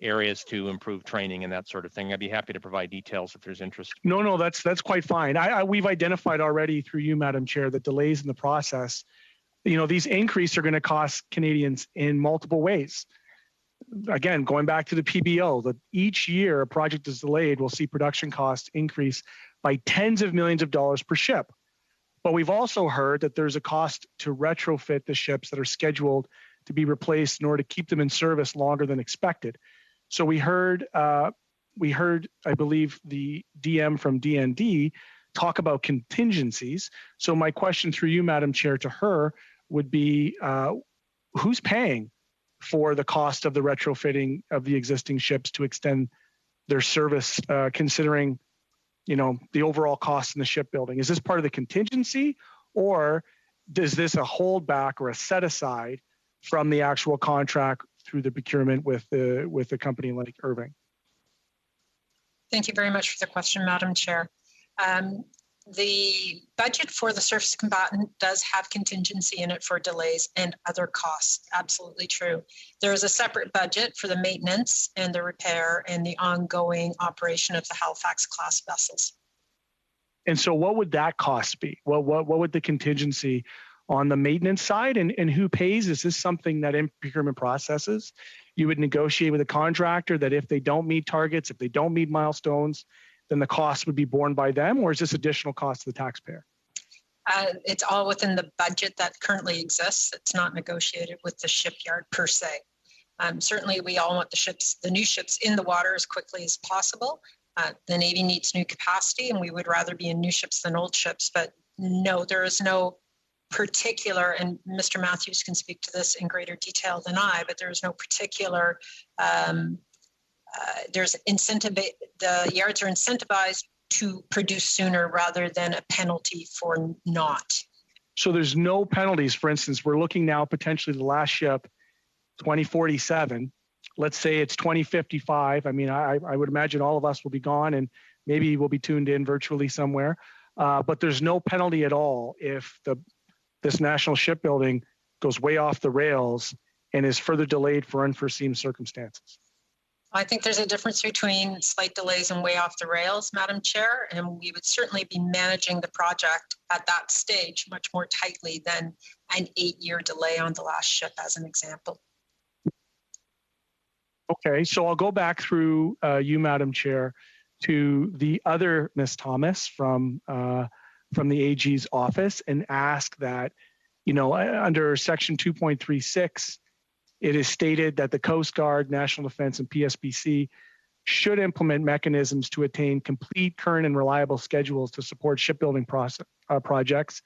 areas to improve training and that sort of thing. I'd be happy to provide details if there's interest. No, that's quite fine. We've identified already through you, Madam Chair, the delays in the process. These increases are going to cost Canadians in multiple ways. Again, going back to the PBO, that each year a project is delayed will see production costs increase by tens of millions of dollars per ship. But we've also heard that there's a cost to retrofit the ships that are scheduled to be replaced in order to keep them in service longer than expected. So we heard, I believe, the DM from DND talk about contingencies. So my question through you, Madam Chair, to her would be, who's paying for the cost of the retrofitting of the existing ships to extend their service, considering, the overall cost in the shipbuilding? Is this part of the contingency, or is this a holdback or a set aside from the actual contract through the procurement with a company like Irving? Thank you very much for the question, Madam Chair. The budget for the surface combatant does have contingency in it for delays and other costs. Absolutely true. There is a separate budget for the maintenance and the repair and the ongoing operation of the Halifax class vessels. And so what would that cost be? What would the contingency on the maintenance side, and who pays? Is this something that in procurement processes you would negotiate with a contractor that if they don't meet targets, if they don't meet milestones, then the cost would be borne by them, or is this additional cost to the taxpayer? It's all within the budget that currently exists. It's not negotiated with the shipyard per se. Certainly, we all want the new ships in the water as quickly as possible. The Navy needs new capacity, and we would rather be in new ships than old ships. But no, there is no particular, and Mr. Matthews can speak to this in greater detail than I, but there is no particular there's incentive. The yards are incentivized to produce sooner rather than a penalty for not. So there's no penalties. For instance, we're looking now potentially the last ship 2047. Let's say it's 2055. I mean, I would imagine all of us will be gone, and maybe we'll be tuned in virtually somewhere. But there's no penalty at all if this national shipbuilding goes way off the rails and is further delayed for unforeseen circumstances. I think there's a difference between slight delays and way off the rails, Madam Chair, and we would certainly be managing the project at that stage much more tightly than an 8-year delay on the last ship, as an example. Okay, so I'll go back through you, Madam Chair, to the other Ms. Thomas from the AG's office and ask that, under Section 2.36, it is stated that the Coast Guard, National Defense, and PSPC should implement mechanisms to attain complete, current, and reliable schedules to support shipbuilding projects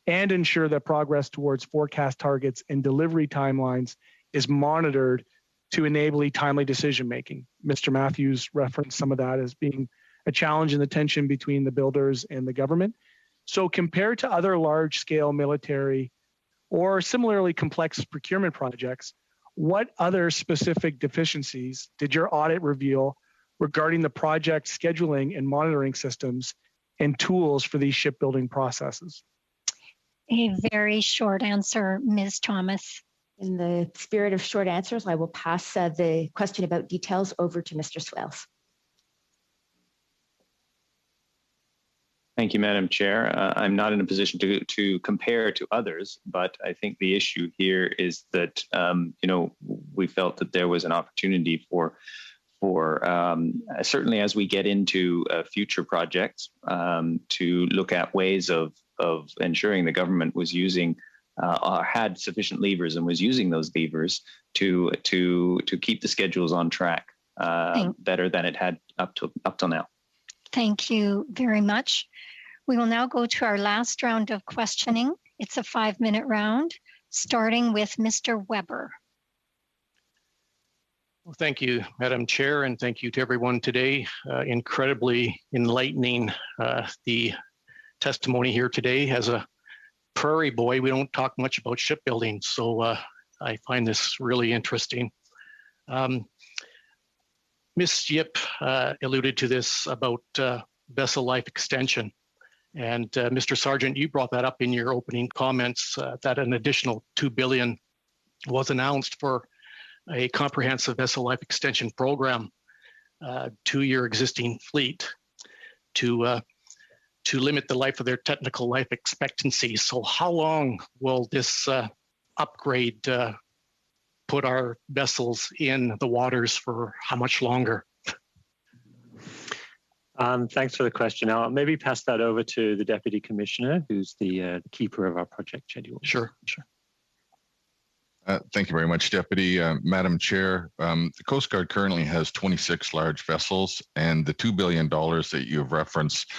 and ensure that progress towards forecast targets and delivery timelines is monitored to enable timely decision-making. Mr. Matthews referenced some of that as being a challenge in the tension between the builders and the government. So compared to other large-scale military or similarly complex procurement projects, what other specific deficiencies did your audit reveal regarding the project scheduling and monitoring systems and tools for these shipbuilding processes? A very short answer, Ms. Thomas. In the spirit of short answers, I will pass the question about details over to Mr. Swales. Thank you, Madam Chair. I'm not in a position to compare to others, but I think the issue here is that we felt that there was an opportunity for certainly as we get into future projects to look at ways of ensuring the government was using had sufficient levers and was using those levers to keep the schedules on track better than it had up till now. Thank you very much. We will now go to our last round of questioning. It's a 5-minute round, starting with Mr. Weber. Well, thank you, Madam Chair, and thank you to everyone today. Incredibly enlightening, the testimony here today. As a prairie boy, we don't talk much about shipbuilding, so I find this really interesting. Ms. Yip alluded to this about vessel life extension. And Mr. Sargent, you brought that up in your opening comments that an additional $2 billion was announced for a comprehensive vessel life extension program to your existing fleet to limit the life of their technical life expectancy. So how long will this upgrade put our vessels in the waters for how much longer? Thanks for the question. I'll maybe pass that over to the Deputy Commissioner, who's the keeper of our project schedule. Sure. Thank you very much, Deputy. Madam Chair, the Coast Guard currently has 26 large vessels, and the $2 billion that you have referenced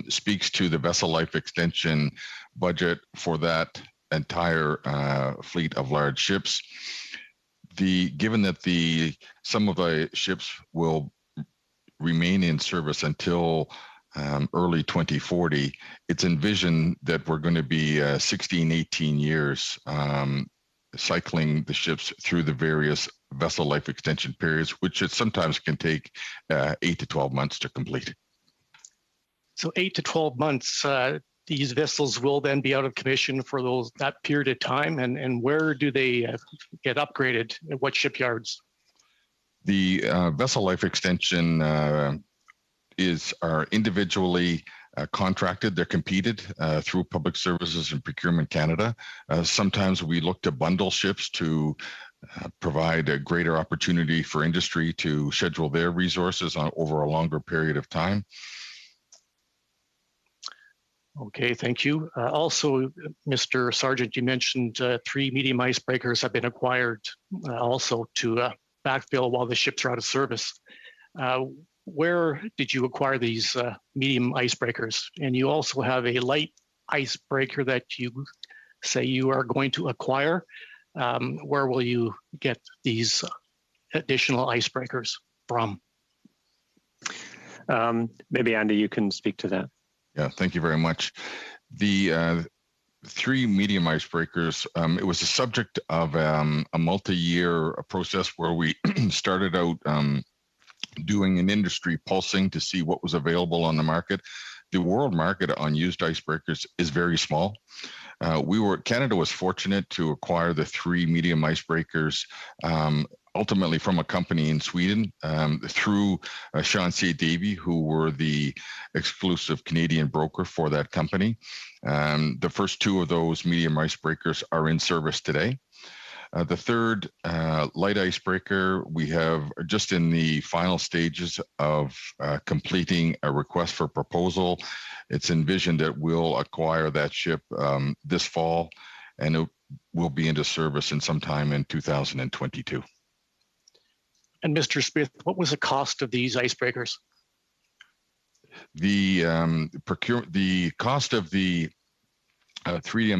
speaks to the vessel life extension budget for that entire fleet of large ships. Given that some of the ships will remain in service until early 2040, it's envisioned that we're going to be 16, 18 years cycling the ships through the various vessel life extension periods, which it sometimes can take 8 to 12 months to complete. So 8 to 12 months, these vessels will then be out of commission for that period of time. And where do they get upgraded? At what shipyards? The vessel life extension are individually contracted. They're competed through Public Services and Procurement Canada. Sometimes we look to bundle ships to provide a greater opportunity for industry to schedule their resources over a longer period of time. Okay, thank you. Also, Mr. Sargent, you mentioned 3 medium icebreakers have been acquired also to backfill while the ships are out of service. Where did you acquire these medium icebreakers? And you also have a light icebreaker that you say you are going to acquire. Where will you get these additional icebreakers from? Maybe Andy, you can speak to that. Yeah, thank you very much. The 3 medium icebreakers, it was the subject of a multi-year process where we started out doing an industry pulsing to see what was available on the market. The world market on used icebreakers is very small. Canada was fortunate to acquire the 3 medium icebreakers ultimately from a company in Sweden through Sean C. Davy, who were the exclusive Canadian broker for that company. The first 2 of those medium icebreakers are in service today. The third light icebreaker, we have just in the final stages of completing a request for proposal. It's envisioned that we'll acquire that ship this fall, and it will be into service in sometime in 2022. And Mr. Smith, what was the cost of these icebreakers? The cost of the 3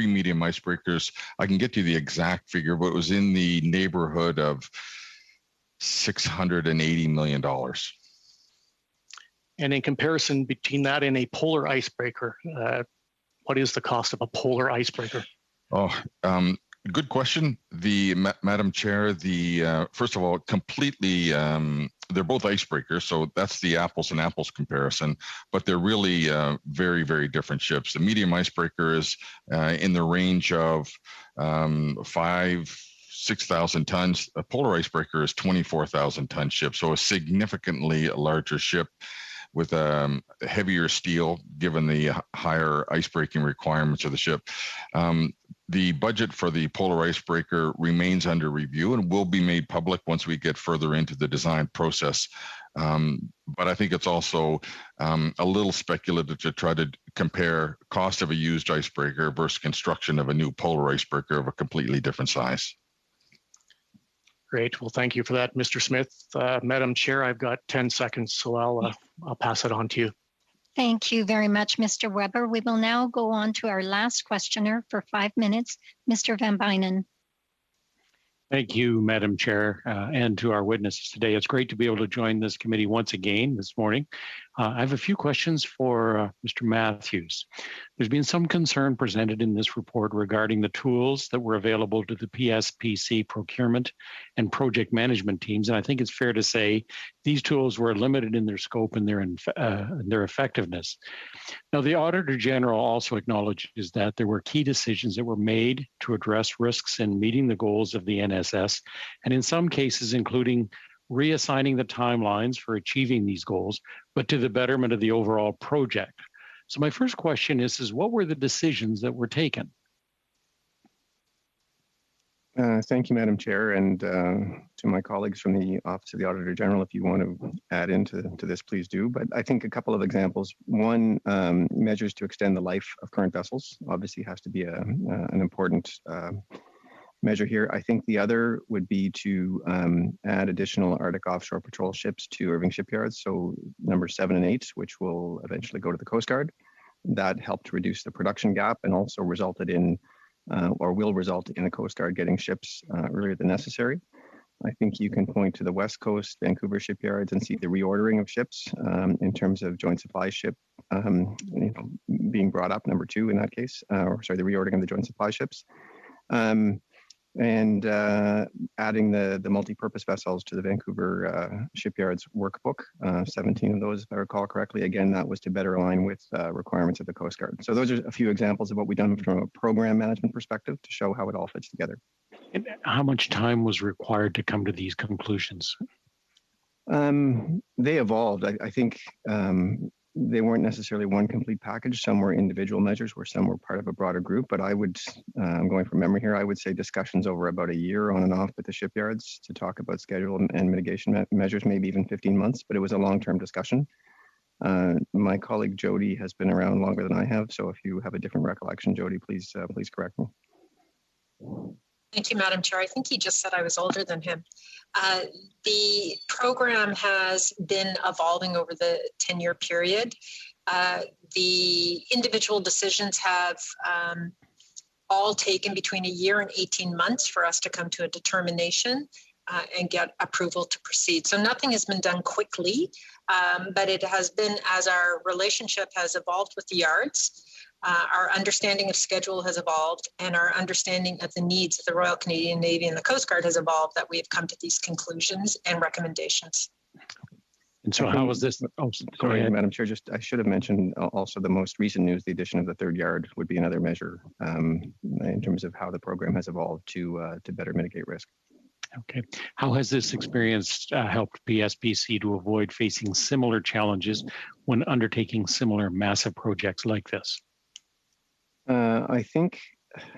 medium icebreakers, I can get you the exact figure, but it was in the neighborhood of $680 million. And in comparison between that and a polar icebreaker, what is the cost of a polar icebreaker? Good question. Madam Chair, first of all, completely, they're both icebreakers, so that's the apples and apples comparison, but they're really very, very different ships. The medium icebreaker is in the range of 6,000 tons. A polar icebreaker is 24,000 ton ship, so a significantly larger ship with heavier steel, given the higher icebreaking requirements of the ship. The budget for the polar icebreaker remains under review and will be made public once we get further into the design process. But I think it's also a little speculative to try to compare cost of a used icebreaker versus construction of a new polar icebreaker of a completely different size. Great. Well, thank you for that, Mr. Smith. Madam Chair, I've got 10 seconds, so I'll pass it on to you. Thank you very much, Mr. Weber. We will now go on to our last questioner for 5 minutes, Mr. Van Bynen. Thank you, Madam Chair, and to our witnesses today. It's great to be able to join this committee once again this morning. I have a few questions for Mr. Matthews. There's been some concern presented in this report regarding the tools that were available to the PSPC procurement and project management teams, and I think it's fair to say these tools were limited in their scope and their effectiveness. Now, the Auditor General also acknowledges that there were key decisions that were made to address risks in meeting the goals of the NSS, and in some cases, including reassigning the timelines for achieving these goals, but to the betterment of the overall project. So my first question is what were the decisions that were taken? Thank you, Madam Chair, and to my colleagues from the Office of the Auditor General, if you want to add into this, please do. But I think a couple of examples. One, measures to extend the life of current vessels obviously has to be an important measure here. I think the other would be to add additional Arctic offshore patrol ships to Irving shipyards. So number 7 and 8, which will eventually go to the Coast Guard. That helped to reduce the production gap and also resulted in, or will result in the Coast Guard getting ships earlier than necessary. I think you can point to the West Coast, Vancouver shipyards and see the reordering of ships in terms of joint supply ship being brought up, number 2 in that case, or sorry, the reordering of the joint supply ships. And adding the multi-purpose vessels to the Vancouver shipyards workbook, 17 of those, if I recall correctly. Again, that was to better align with requirements of the Coast Guard. So those are a few examples of what we've done from a program management perspective to show how it all fits together. And how much time was required to come to these conclusions? They evolved. I think they weren't necessarily one complete package. Some were individual measures where some were part of a broader group, but I would, I'm going from memory here, I would say discussions over about a year on and off with the shipyards to talk about schedule and mitigation measures, maybe even 15 months, but it was a long-term discussion. My colleague Jody has been around longer than I have, so if you have a different recollection, Jody, please correct me. Thank you, Madam Chair. I think he just said I was older than him. The program has been evolving over the 10-year period. The individual decisions have all taken between a year and 18 months for us to come to a determination and get approval to proceed. So nothing has been done quickly, but it has been as our relationship has evolved with the yards. Our understanding of schedule has evolved, and our understanding of the needs of the Royal Canadian Navy and the Coast Guard has evolved, that we have come to these conclusions and recommendations. And so how was this? Oh, sorry, Madam Chair, just I should have mentioned also the most recent news, the addition of the third yard would be another measure in terms of how the program has evolved to better mitigate risk. Okay. How has this experience helped PSPC to avoid facing similar challenges when undertaking similar massive projects like this? I think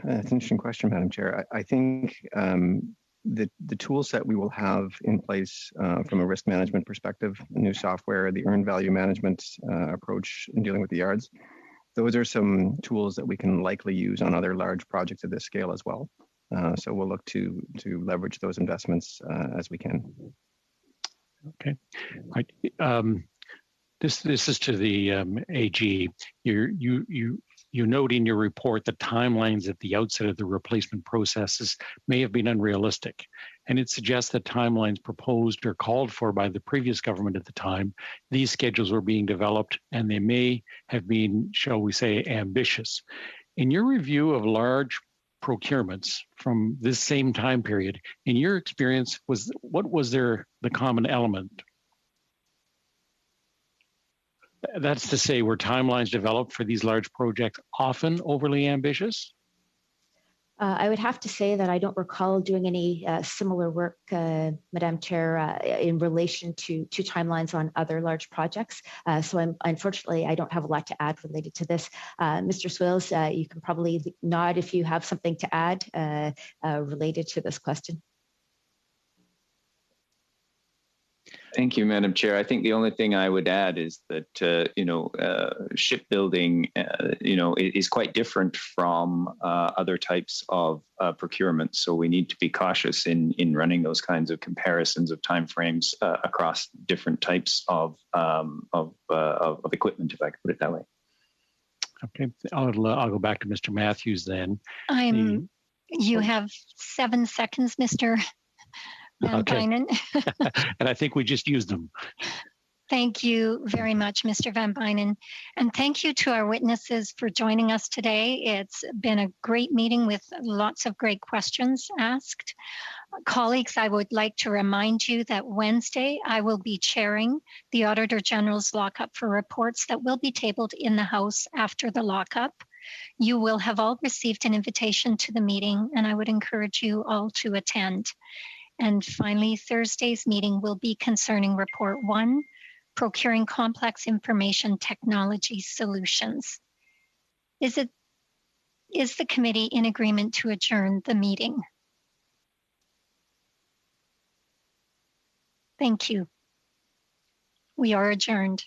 that's an interesting question, Madam Chair. I think the tool set we will have in place from a risk management perspective, the new software, the earned value management approach in dealing with the yards, those are some tools that we can likely use on other large projects of this scale as well. So we'll look to leverage those investments as we can. Okay. This is to the AG. You note in your report that timelines at the outset of the replacement processes may have been unrealistic, and it suggests that timelines proposed or called for by the previous government at the time, these schedules were being developed and they may have been, shall we say, ambitious. In your review of large procurements from this same time period, in your experience, what was the common element? That's to say, were timelines developed for these large projects often overly ambitious? I would have to say that I don't recall doing any similar work, Madam Chair, in relation to timelines on other large projects. So unfortunately, I don't have a lot to add related to this. Mr. Swales, you can probably nod if you have something to add related to this question. Thank you, Madam Chair. I think the only thing I would add is that, shipbuilding, is quite different from other types of procurement. So we need to be cautious in running those kinds of comparisons of timeframes across different types of equipment, if I could put it that way. Okay, I'll go back to Mr. Matthews then. You have 7 seconds, Mr. Okay. And I think we just used them. Thank you very much, Mr. Van Bynen. And thank you to our witnesses for joining us today. It's been a great meeting with lots of great questions asked. Colleagues, I would like to remind you that Wednesday, I will be chairing the Auditor General's lockup for reports that will be tabled in the House after the lockup. You will have all received an invitation to the meeting, and I would encourage you all to attend. And finally, Thursday's meeting will be concerning Report 1, Procuring Complex Information Technology Solutions. Is the committee in agreement to adjourn the meeting? Thank you. We are adjourned.